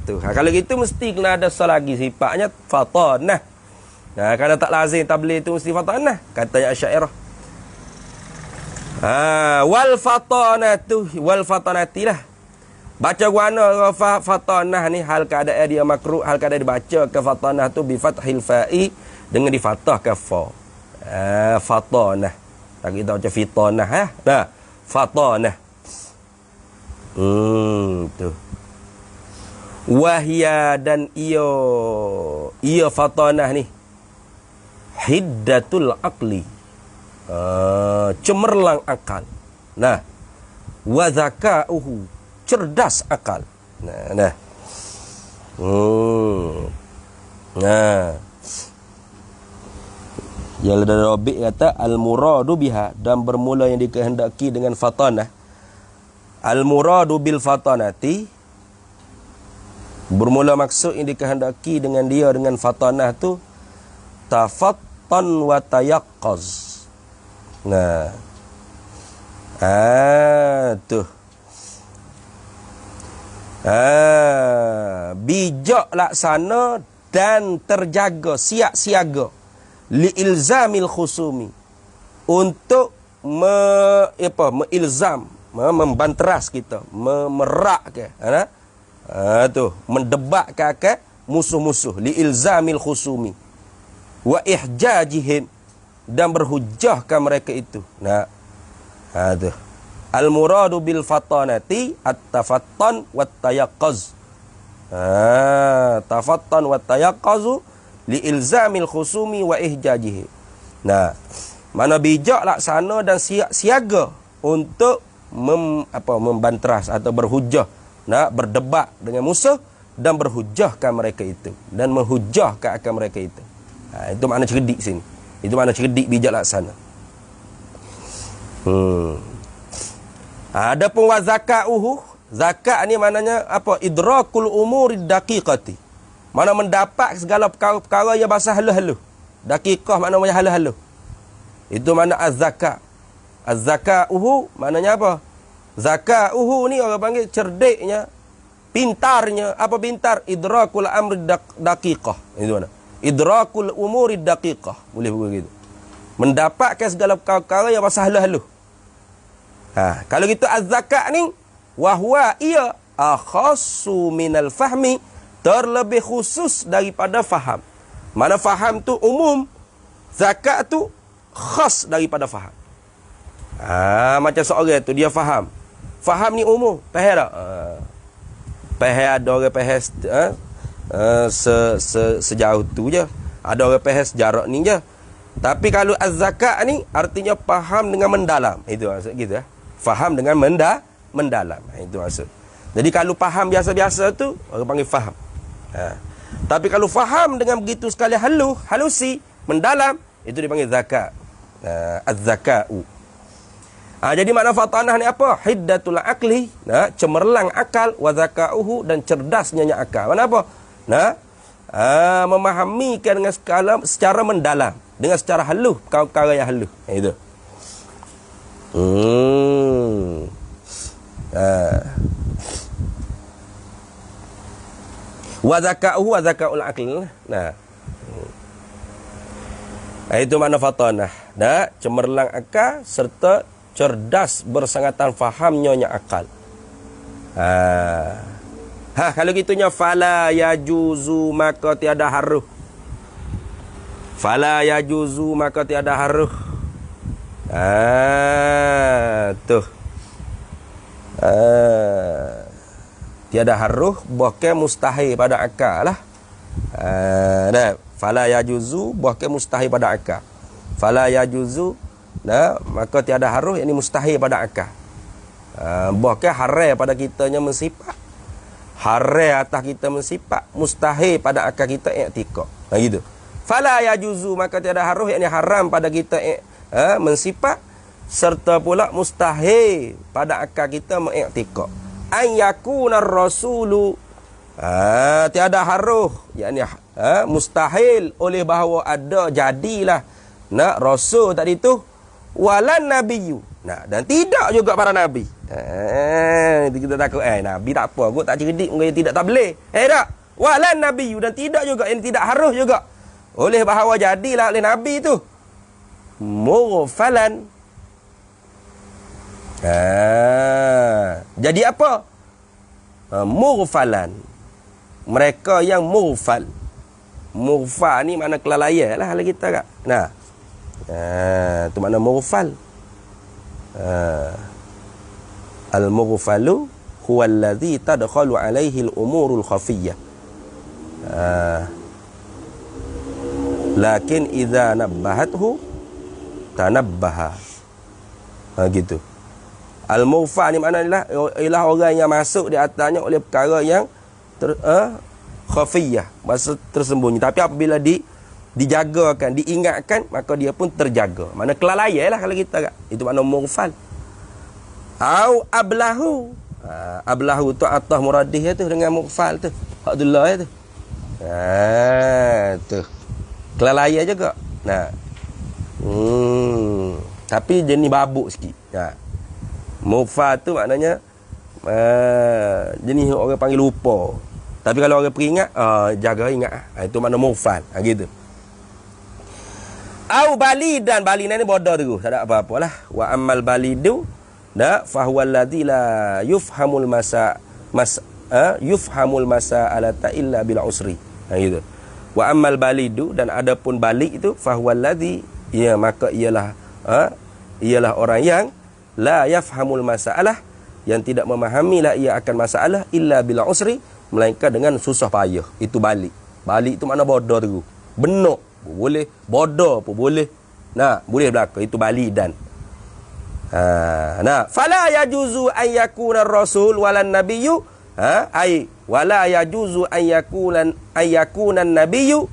Tu. Kalau gitu mesti kena ada lagi sifatnya fatanah. Kerana tak lazim tabligh itu mesti fatanah, katanya Asy'ariyah. Wal fatanatu wal fatanatilah. Baca guana fatanah ni hal keadaan dia makruh, hal keadaan dibaca ke fatanah tu bi fathil fa'i, dengan di fathah ke fa. Fatanah. Tak kita baca fitanah fatanah. Tu. Wahya, dan ia fatanah ni hiddatul aqli, cemerlang akal. Wa zaka'uhu, cerdas akal. Yang dari Rabi' kata al-muradu biha, dan bermula yang dikehendaki dengan fatanah. Al-muradu bil fatanati, bermula maksud yang dikehendaki dengan dia dengan fatanah tu tafattan wa tayaqqaz. Tu. Bijak laksana dan terjaga, siap siaga li ilzamil khusumi, untuk meilzam, membanteras kita, memerak ke, tu mendebat ke musuh-musuh, li ilzamil khusumi wa ihjajihim, dan berhujjahkan mereka itu. Nah, tu al muradu bil fatanati at-tafattan wat tayaqquz. Tafattan wat tayaqqazu li ilzamil khusumi wa ihjajihi. Nah, mana bijak laksana dan siaga untuk membanteras atau berhujah, berdebat dengan musuh dan berhujahkan mereka itu, dan menghujahkan akan mereka itu. Itu makna cerdik sini. Itu makna cerdik, bijak laksana. Adapun wa zakauhu, zakat ni maknanya apa? Idrakul umuri daqiqati. Mana mendapat segala perkara yang bahasa halus-halus. Daqiqah maknanya halus-halus. Itu makna az-zakat. Az-zakauhu maknanya apa? Zakauhu ni orang panggil cerdiknya, pintarnya. Apa pintar? Idrakul amri daqiqah. Itu mana? Idrakul umuri daqiqah. Boleh begitu. Mendapatkan segala perkara yang bahasa halus-halus. Kalau gitu az-zakat ni wahwa ia akhassu minal fahmi, terlebih khusus daripada faham. Mana faham tu umum, zakat tu khas daripada faham. Macam seorang tu dia faham. Faham ni umum, faham tak? Faham ada orang faham sejauh tu je. Ada orang faham sejarak ni je. Tapi kalau az-zakat ni artinya faham dengan mendalam. Itu maksud gitu ya. Faham dengan mendalam. Itu maksud. Jadi kalau faham biasa-biasa tu orang panggil faham. Tapi kalau faham dengan begitu sekali halusi, mendalam, itu dipanggil zakat. Az-zaka'u. Jadi makna fatanah ni apa? Hiddatul aqli, cemerlang akal, wa zaka'uhu, dan cerdasnya akal. Mana apa? Memahamikan dengan secara mendalam, dengan secara halus, perkara yang halus. Itu. Wa zaka'uhu wa zaka'ul aql. Itu makna fatanah. Cemerlang akal serta cerdas bersangatan fahamnya akal. Kalau gitunya fala yajuzu, maka tiada haruh. Fala yajuzu, maka tiada haruh. Tuh. Tiada haruh, bahkan mustahil pada akal lah. Fala yajuzu, bahkan mustahil pada akal. Fala yajuzu, maka tiada haruh, yang ini mustahil pada akal. Bahkan haram pada kitanya mensifat. Haram atas kita mensifat, mustahil pada akal kita i'tiqad. Gitu. Fala yajuzu, maka tiada haruh, yang ini haram pada kita mensifat, serta pula mustahil pada akal kita mengiktikad. An yakuna rasulu, tiada haruh, yakni mustahil oleh bahawa ada, jadilah rasul tadi tu, walan nabiyyu, dan tidak juga para nabi. Kita takut nabi tak apa kot, tak cerdik, mungkin tidak tak boleh. Tak, walan nabiyyu, dan tidak juga, yang tidak haruh juga oleh bahawa jadilah oleh nabi tu mughfalan. Jadi apa? Mughfalan, mereka yang mughfal. Mughfal ni makna kelalaian lah kalau kita kat. Tu makna mughfal. Al-mughfalu huwa alladhi tadkhalu alaihi al-umurul khafiyyah. Lakin idza nabbahathu tanabbaha. Gitu. Al-mughfal ni maknanya ialah orang yang masuk di atasnya oleh perkara yang khafiyah, maksud tersembunyi. Tapi apabila dijagakan, diingatkan, maka dia pun terjaga. Mana kelalaian lah kalau kita kat. Itu makna mughfal. Au ablahu. Ablahu tu atas muradih tu dengan mughfal tu. Abdullah tu. Tu. Kelalaian juga. Tapi jenis babuk sikit. Mughfal tu maknanya jenis orang panggil lupa. Tapi kalau orang peringat, jaga ingat. Itu makna mufal. Gitu. Au balidan, balidan ni bodoh tu. Tak ada apa-apa lah. Wa ammal balidu, fahuwa alladhi la yufhamul yufhamul masa'alata illa bil usri. Gitu. Wa ammal balidu, dan adapun balik itu, fahuwa alladhi, ya maka ialah orang yang la yafhamul masalah, yang tidak memahami lah ia akan masalah illa bil usri, melainkan dengan susah payah. Itu balik. Balik tu makna bodoh tu. Benok pun boleh, bodoh pun boleh. Boleh belaka. Itu balidan. Fala yajuzu an yakuna ar-rasul walan nabiyyu wala yajuzu an yakuna an-nabiyyu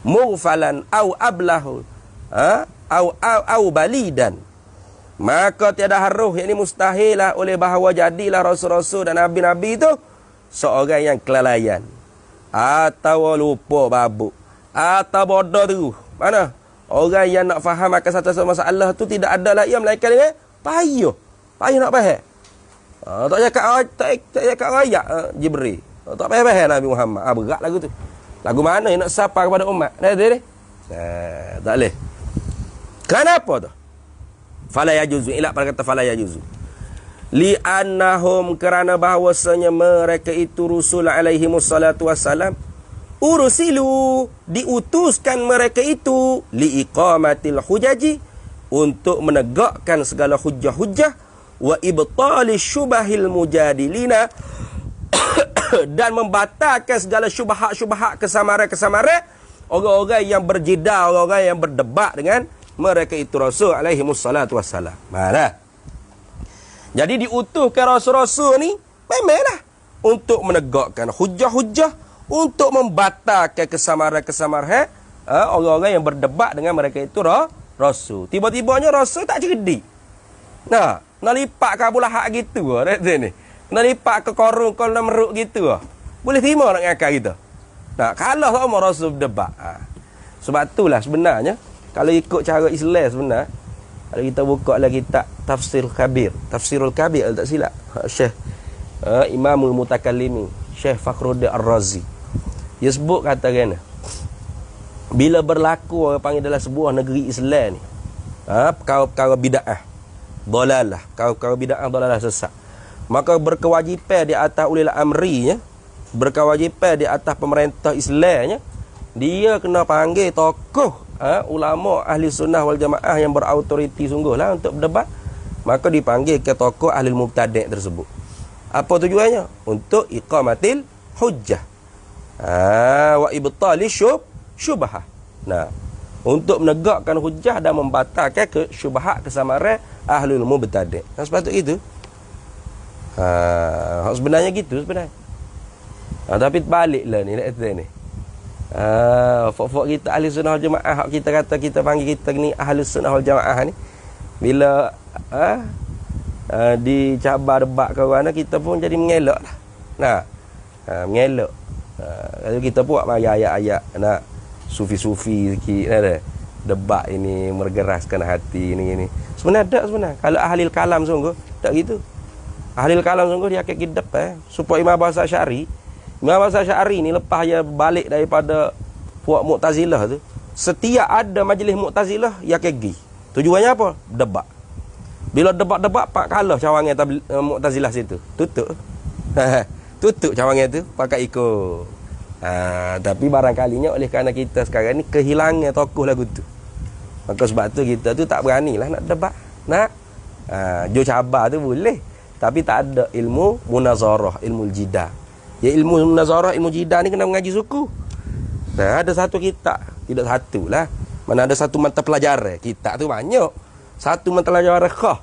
mughfalan au ablahu au balidan. Maka tiada harus, yakni mustahil lah oleh bahawa jadilah rasul-rasul dan nabi-nabi itu seorang yang kelalaian atau lupa babuk atau bodoh tu. Mana? Orang yang nak faham akan satu masalah tu tidak ada lah ia melainkan dengan payah. Payah nak faham. Tak cakap rakyat Jibril. Tak faham Nabi Muhammad. Berat lagu tu. Lagu mana yang nak sapa kepada umat? Tak boleh. Kenapa tu? Fala yajuzu. Ilak pada kata fala yajuzu. Li'annahum, kerana bahawasanya mereka itu Rasul alaihimus salatu wassalam, ursilu, diutuskan mereka itu liiqamatil hujaji, untuk menegakkan segala hujah-hujah, wa ibtali syubahil mujadilina, dan membatalkan segala syubhat-syubhat kesamaran-kesamaran orang-orang yang berjidal, orang-orang yang berdebat dengan mereka itu Rasul alaihimus salatu wassalam. Mana? Jadi diutuskan rasul-rasul ni memanglah untuk menegakkan hujah-hujah, untuk membatalkan kesamaran-kesamaran orang-orang yang berdebat dengan mereka itu rasul. Tiba-tibanya rasul tak cerdik. Nak lipat ke Abu Lahab gitu ni. Nak lipat ke Qarun Qal Namrud gitu. Boleh terima nak ngakak kita. Kalau sama rasul berdebat. Sebab itulah sebenarnya kalau ikut cara Islam sebenar, kalau kita buka lagi kitab Tafsirul Kabir tak silap, Syekh Imamul Mutakallimi, Syekh Fakhruddin Ar-Razi, dia sebut kata kena, bila berlaku orang panggil dalam sebuah negeri Islam ni perkara-perkara bid'ah dalalah, perkara-perkara bid'ah dalalah sesat, maka berkewajipan di atas ulil amrinya, berkewajipan di atas pemerintah Islamnya, dia kena panggil tokoh ulama ahli sunnah wal jamaah yang berautoriti sungguhlah untuk berdebat. Maka dipanggil ke tokoh ahli mubtadi' tersebut. Apa tujuannya? Untuk iqamatil hujjah, wa ibtali syubhah. Untuk menegakkan hujjah dan membatalkan syubhat kesamaran ahlul mubtadi'. Sepatutnya itu. Sebenarnya gitu sebenarnya. Tapi baliklah ni ni. Fok kita ahli sunnah wal jamaah, kita kata kita panggil kita ni ahli sunnah wal jamaah ni, bila dicabar debat kawan kita pun jadi mengelak lah. Mengelak. Kalau kita buat mari ayat-ayat sufi-sufi sikit debat ini mergeraskan hati ini. Sebenarnya tak sebenarnya. Kalau ahli kalam sungguh tak gitu. Ahli kalam sungguh dia akan kidap supaya Imam Bahasa Syari. Imam Bahasa Syari ni lepas dia balik daripada puak Mu'tazilah tu, setiap ada majlis Mu'tazilah dia kegi. Tujuannya apa? Debat. Bila debat-debat pak kalah cawangan Mu'tazilah situ. Tutup. Tutup cawangan tu pakai ikut. Tapi barangkalinya oleh kerana kita sekarang ni kehilangan tokoh lagu tu. Maka sebab tu kita tu tak beranilah nak debat. Jo cabar tu boleh, tapi tak ada ilmu munazarah, ilmu jidal. Ya, ilmu munazarah, ilmu jidal ni kena mengaji suku. Ada satu kitab, tidak satu lah. Mana ada satu mata pelajaran. Kitab tu banyak. Satu mata pelajaran khah.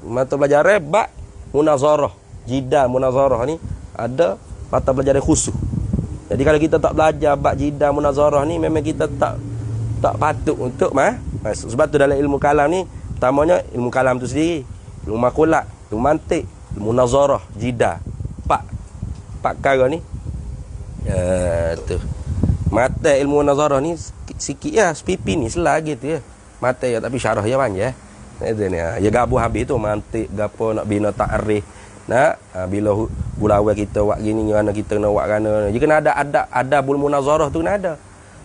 Mata pelajaran bab munazarah, jidal munazarah ni ada mata pelajaran khusus. Jadi kalau kita tak belajar bab jidal munazarah ni, memang kita tak patut untuk masuk. Sebab tu dalam ilmu kalam ni, pertamanya ilmu kalam tu sendiri, ilmu makulat, ilmu mantik, ilmu munazarah, jidal. Pak perkara ni tu mata ilmu nazarah ni sikit ya, sepipi ni selah gitu ya mata ya, tapi syarah ya panjang itu ni ya gabung habis tu mantik gapo nak bina ta'rif Nah, bila bulawai kita buat gini kerana kita nak buat kerana dia kena ada bul munazarah tu kena ada.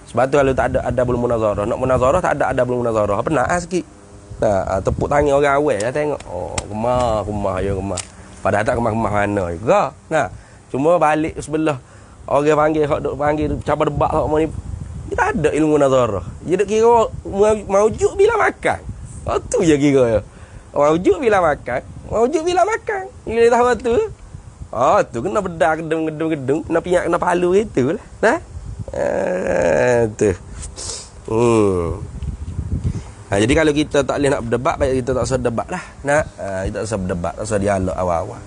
Sebab tu kalau tak ada bul munazarah, nak munazarah tak ada bul munazarah, penat sikit. Nah, tepuk tangan orang awal lah tengok. Oh, kemah ya kemah. Padahal tak kemah mana juga. Nah, cuma balik sebelah orang panggil hak duk panggil cabar debat hak ni. Dia tak ada ilmu munazarah. Dia duk kira maujuk bila makan. Oh tu je kira ya. Maujuk bila makan. Dia tahu tu. Tu kena bedah gedung, kena piak kena palu gitu lah. Nah. Tu. Jadi kalau kita tak boleh nak berdebat, baik kita tak usah debat lah. Kita tak usah berdebat, tak usah dialog awal-awal.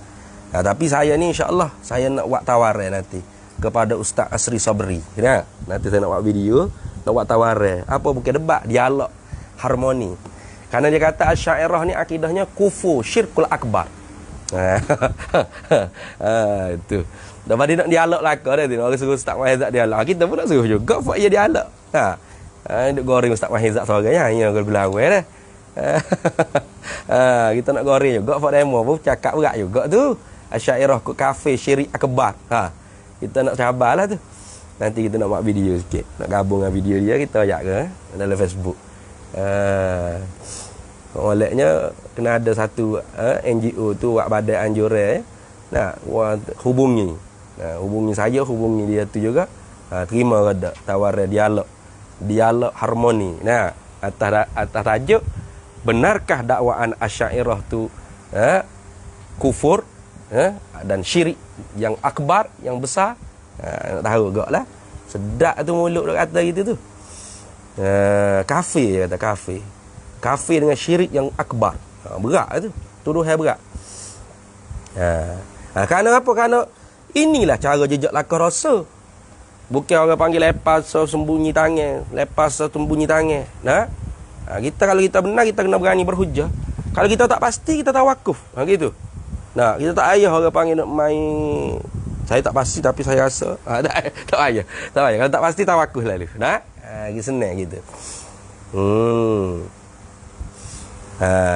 Tapi saya ni insya-Allah saya nak buat tawaran nanti kepada Ustaz Asri Sabri. Nanti saya nak buat video, nak buat tawaran. Apa bukan debat, dialog, harmoni. Karena dia kata Asy'ariyah ni akidahnya kufur, syirkul akbar. Itu. Dah pada nak dialog lah kau dah tu. Orang suruh Ustaz Mahizat dialog. Kita pun nak suruh juga buat dia dialog. Duk goreng Ustaz Mahizat seorangnya. Ya kalau bilang awal dah. Kita nak goreng juga buat demo pun cakap berat juga tu. Asy'ariyah kot kafe syirik akbar. Kita nak sabarlah tu. Nanti kita nak buat video sikit. Nak gabung dengan video dia kita ajak ke dalam Facebook. Olehnya kena ada satu NGO tu buat badan anjuran hubungi. Hubungi saya, hubungi dia tu juga. Terima kada tawaran dialog harmoni. Atas tajuk benarkah dakwaan Asy'ariyah tu kufur dan syirik yang akbar, yang besar. Nak tahu gaklah. Sedap tu mulut duk kata gitu tu. Kafir kata kafir dengan syirik yang akbar. Berat tu. Tuduhan berat. Kerana apa? Kerana inilah cara jejak lakon rasa. Bukan orang panggil lepas sembunyi tangan. Kita kalau kita benar, kita kena berani berhujah. Kalau kita tak pasti, kita tawakuf. Gitu. Kita tak payah orang panggil nak main. Saya tak pasti tapi saya rasa. Tak payah. Kalau tak pasti tawakuf lalu. Senang gitu.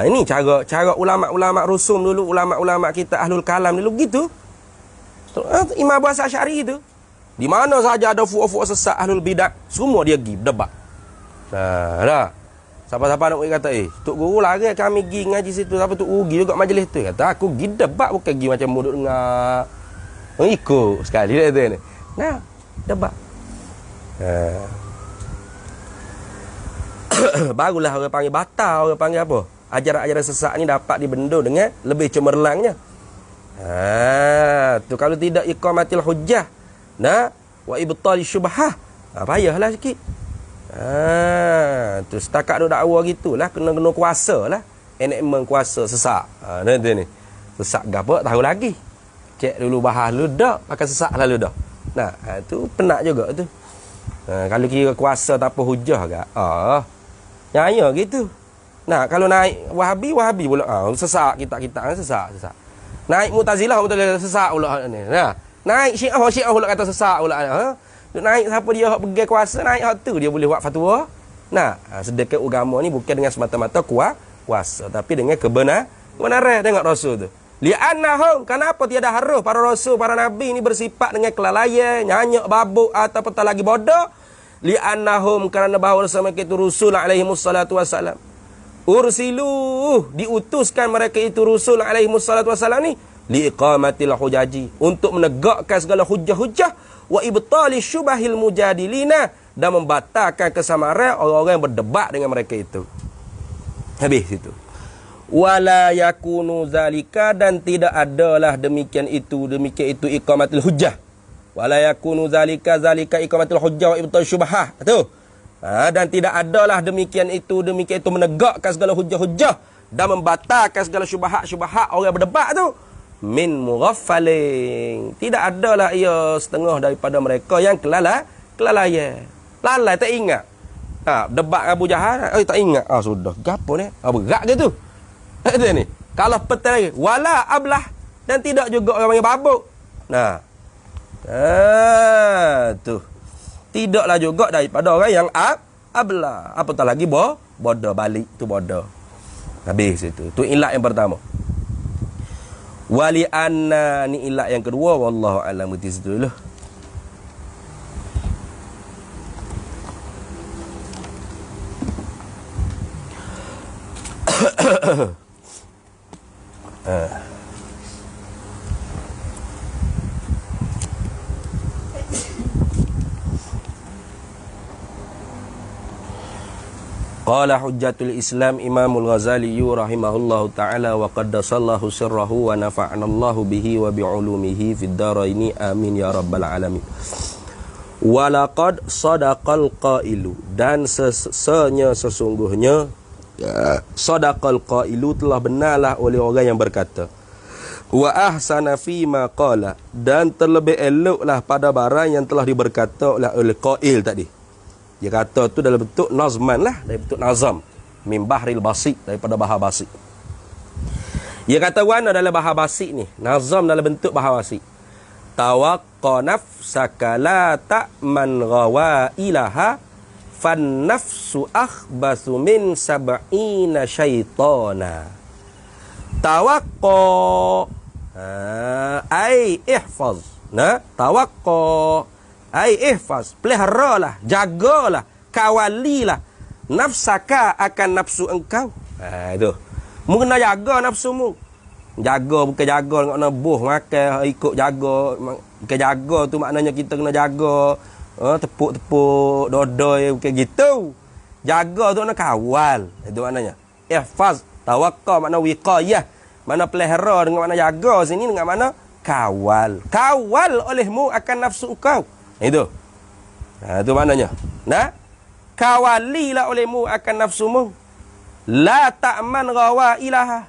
Ini cara ulama-ulama rusum dulu, ulama-ulama kita ahlul kalam dulu gitu. Imam Abu Hasan Asy'ari itu. Di mana saja ada fuak-fuak sesat ahlul bidah, semua dia pergi berdebat. Dah. Siapa-siapa nak kata, Tok Guru lari kami pergi ngaji situ, siapa Tok Guru pergi juga majlis tu. Kata aku pergi debat bukan pergi macam muduk dengar. Ikut sekali dah tu ni. Debat. Barulah orang panggil batal, orang panggil apa? Ajaran-ajaran sesat ni dapat dibendung dengan lebih cemerlangnya. Tu kalau tidak iqamatil hujjah, wa ibtal syubhah. Payahlah sikit. Tu setakat duk dakwa gitulah, kena kuasa lah. Enakmen kuasa sesat. Nanti ni. Sesat gapo tahu lagi. Cek dulu bahas dulu dak, pakai sesat lalu dah. Tu penat juga tu. Kalau kira kuasa tak apa hujah gak. Nyaya gitu. Kalau naik Wahabi pula. Sesak kita sesak. Naik Mu'tazilah sesak pula ni. Naik Syiah pula kata sesak pula. Naik siapa dia hak pegang kuasa, naik hak tu dia boleh buat fatwa. Sedekah agama ni bukan dengan semata-mata kuasa, tapi dengan kebenaran. Tengok Rasul tu. Li'annahum, kenapa tiada harus para rasul, para nabi ni bersifat dengan kelalaian, nyanyak, babuk atau apatah lagi bodoh. Li'annahum, kerana bahawa mereka itu Rasul alaihi wassalatu wassalam. Ursilu, diutuskan mereka itu Rasul alaihi wassalatu wassalam ni liiqamatil hujaji, untuk menegakkan segala hujah-hujah, wa ibtali syubahil mujadilina, dan membatalkan kesamaran orang-orang yang berdebat dengan mereka itu. Habis itu. Wala yakunu zalika, dan tidak adalah demikian itu iqamatul hujjah. Wala yakunu zalika iqamatul hujjah wa ibtal syubhah. Tu. Dan tidak adalah demikian itu menegakkan segala hujjah-hujjah dan membatalkan segala syubhat orang berdebat tu. Min mughaffalin. Tidak adalah ia setengah daripada mereka yang kelalaian. Lalai tak ingat. Debat Abu Jahal, tak ingat. Sudah. Gapo ni? Berat ke tu? Itu ni. Kalau petang lagi, wala ablah, dan tidak juga orang yang babuk. Tu. Tidaklah juga daripada orang yang ablah. Apatah lagi bodoh, balik tu bodoh. Habis itu. Tu ilat yang pertama. Wali anna ni ilat yang kedua, wallahu a'lam. Di situ dulu. Qala hujjatul Islam Imamul Ghazali rahimahullahu ta'ala wa qaddasallahu sirrahu wa nafa'anallahu bihi wa bi'ulumihi fid dharaini amin ya rabbal alamin. Wa laqad sadaqal qailu, dan sesungguhnya sadaqal qailu, telah benarlah oleh orang yang berkata, wa ahsana fi ma qala, dan terlebih eloklah pada barang yang telah diberkata oleh qail tadi. Dia kata tu dalam bentuk nazman lah, dalam bentuk nazam, min bahril basit, daripada bahar basit. Dia kata wana dalam bahar basit ni, nazam dalam bentuk bahar basit. Tawaqqa nafsaka la ta'man ghawailaha fan nafsu akhbasu min sab'ina syaitana. Tawaqqa ai ihfaz, nah, tawaqqa ai ihfaz, peliharalah, jagalah, kawalilah nafsaka akan nafsu engkau. Itu. Mu kena jaga nafsumu. Jaga bukan jaga nak buh makan ikut jaga. Bukan jaga tu maknanya kita kena jaga tepuk-tepuk dodoi bukan gitu. Jaga tu nak kawal. Itu maknanya. Ihfaz, tawaqqa makna wiqayah. Mana pelihara dengan makna jaga sini dengan makna kawal. Kawal olehmu akan nafsu engkau. Itu. Itu maknanya. Nah, kawalilah olehmu akan nafsumu. La ta'man ghawailaha.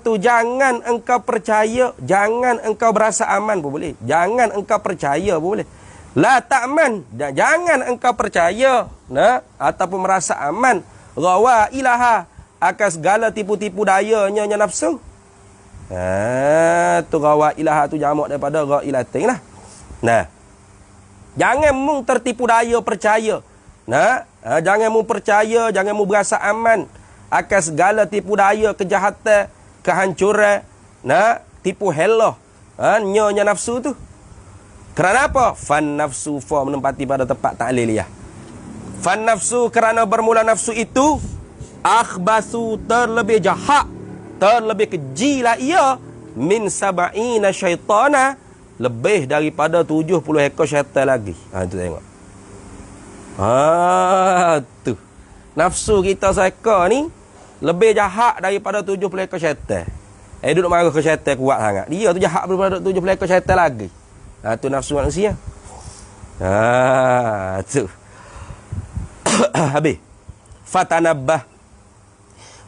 Tu jangan engkau percaya, jangan engkau berasa aman pun boleh. Jangan engkau percaya pun boleh. La ta'man, jangan engkau percaya, nah, ataupun merasa aman ghawailaha, akan segala tipu-tipu dayanya nafsu. Tu ghawailaha tu jamak daripada ghailatin lah. Nah, jangan mu tertipu daya percaya. Nah, jangan mu percaya, jangan mu berasa aman akan segala tipu daya, kejahatan, kehancuran, nah, tipu helah, nyonya nafsu tu. Kerana apa? Fan nafsu fa menempati pada tempat ta'liliyah. Fan nafsu kerana bermula nafsu itu akhbasu, terlebih jahat, terlebih keji lah ia, min sab'ina syaitana, lebih daripada 70 ekor syaitan lagi. Tu tengok. Tu. Nafsu kita seekor ni lebih jahat daripada 70 ekor syaitan. Duduk marah ke syaitan kuat sangat. Dia tu jahat daripada 70 ekor syaitan lagi. Tu nafsu manusia. Tu. Habis. Fatanabbah,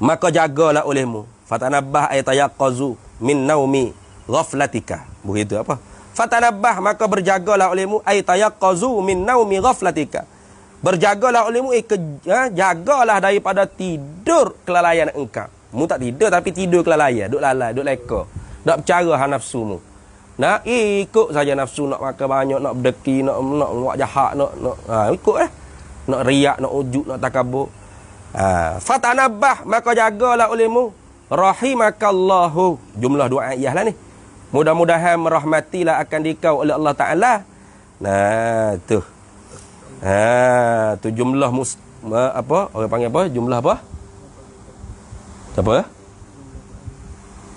maka jagalah olehmu. Fatanabbah ay tayaqqazu min naumi ghaflatika. Begitu apa? Fatanabbah, maka berjagalah olehmu, ay tayaqqazu min naumi ghaflatika. Berjagalah olehmu, jagalah daripada tidur kelalaian engkau. Mu tak tidur tapi tidur kelalaian, duk lalai, duk leka. Tak bercara nafsumu. Nak ikut saja nafsu, nak makan banyak, nak berdeki, nak buat jahat, nak ikut nak riak, nak ujub, nak takabur. Fatanabbah, maka jagalah olehmu, rahimakallahu. Jumlah dua ayat lah ni. Mudah-mudahan merahmatilah akan dikau oleh Allah Ta'ala. Nah, tu. Tu jumlah apa? Orang panggil apa? Jumlah apa? Apa?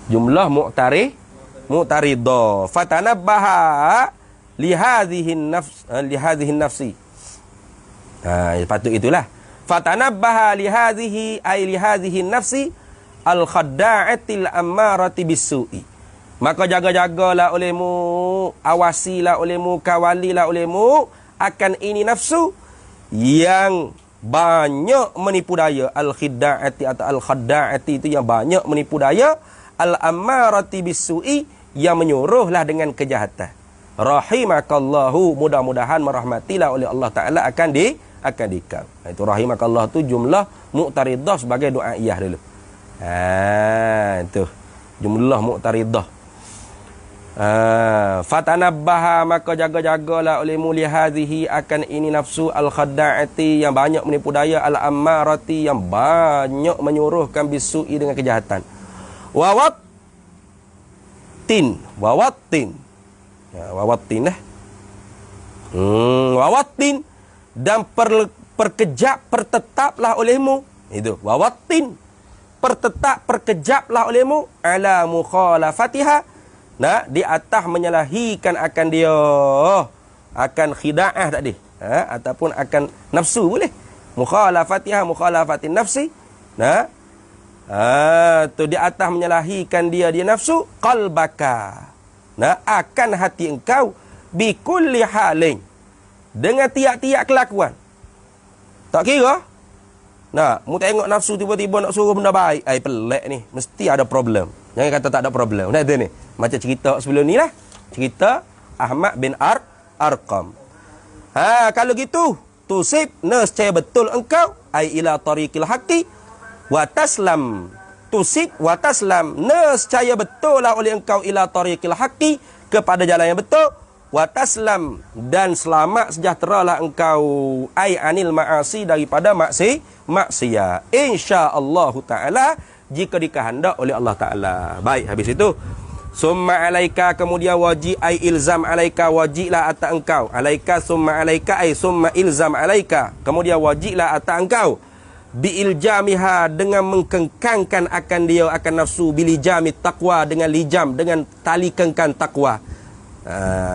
Jumlah mu'taridah. Fatanabbaha lihadhihin nafsi. Patut itulah. Fatanabbaha lihadhihi ay lihadhihin nafsi al-khadda'atil ammarati bisu'i. Maka jaga-jagalah olehmu, awasilah olehmu, kawalilah olehmu akan ini nafsu yang banyak menipu daya. Al-khidda'ati atau al-khadda'ati itu yang banyak menipu daya. Al-ammarati bisu'i, yang menyuruhlah dengan kejahatan. Rahimakallahu, mudah-mudahan merahmatilah oleh Allah Ta'ala akan dikau. Itu rahimakallah tu jumlah mu'taridah sebagai doa iyah dulu. Itu jumlah mu'taridah. Fatanabbaha, maka jaga-jagalah olehmu lihadhihi akan ini nafsu al-khadda'ati yang banyak menipu daya, al-ammarati yang banyak menyuruhkan bisu'i dengan kejahatan. Wa Wawattin. Ya, wawattin wawattin dan perkejap, pertetaplah olehmu. Itu wawattin. Pertetap, perkejaplah olehmu ala mukhalafatiha. Nah, di atas menyalahikan akan dia, akan khida'ah tadi, ataupun akan nafsu boleh. Mukhalafatiha, mukhalafatin nafsi. Nah, tu di atas menyalahikan dia nafsu, qalbaka. Nah, akan hati engkau bi kulli halin, dengan tiap-tiap kelakuan. Tak kira. Nah, mu tengok nafsu tiba-tiba nak suruh benda baik, pelik ni, mesti ada problem. Jangan kata tak ada problem. Nah, tu ni. Macam cerita sebelum ni lah. Cerita Ahmad bin Arqam. Kalau gitu, tusib nescaya betul engkau ila tariqil haqqi wa taslam. Tusib wa taslam, nescaya betul lah oleh engkau ila tariqil haqqi, kepada jalan yang betul, wa taslam, dan selamat sejahteralah engkau anil ma'asi, daripada maksiat. Insya-Allah taala, jika dikehendak oleh Allah taala. Baik, habis itu summa alaika, kemudian wajib ilzam alaika, wajiblah atas engkau. Alaika summa alaika summa ilzam alaika, kemudian wajiblah atas engkau bi iljamiha, dengan mengkengkangkan akan dia, akan nafsu, bilijami taqwa, dengan lijam, dengan tali kengkang takwa.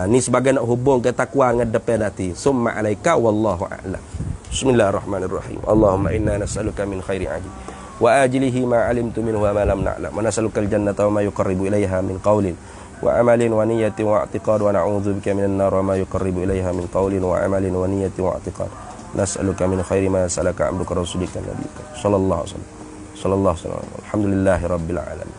Ni sebagai nak hubung ke takwa dengan depan hati. Summa alaika wallahu a'lam. Bismillahirrahmanirrahim. Allahumma inna nas'aluka min khairi ajil wa ajilihi ma 'alimtu minhu wa ma lam na'lam, wa nas'aluka al-jannata wa ma yuqarribu ilayha min qawlin wa amalin wa niyyatin wa i'tiqad, wa na'udzu bika minan nar wa ma yuqarribu ilayha min qawlin wa amalin wa niyyatin wa i'tiqad. Nas'aluka min khairi ma salaka 'abduka rasulika nabiyika sallallahu alaihi wasallam. Alhamdulillahi rabbil alamin.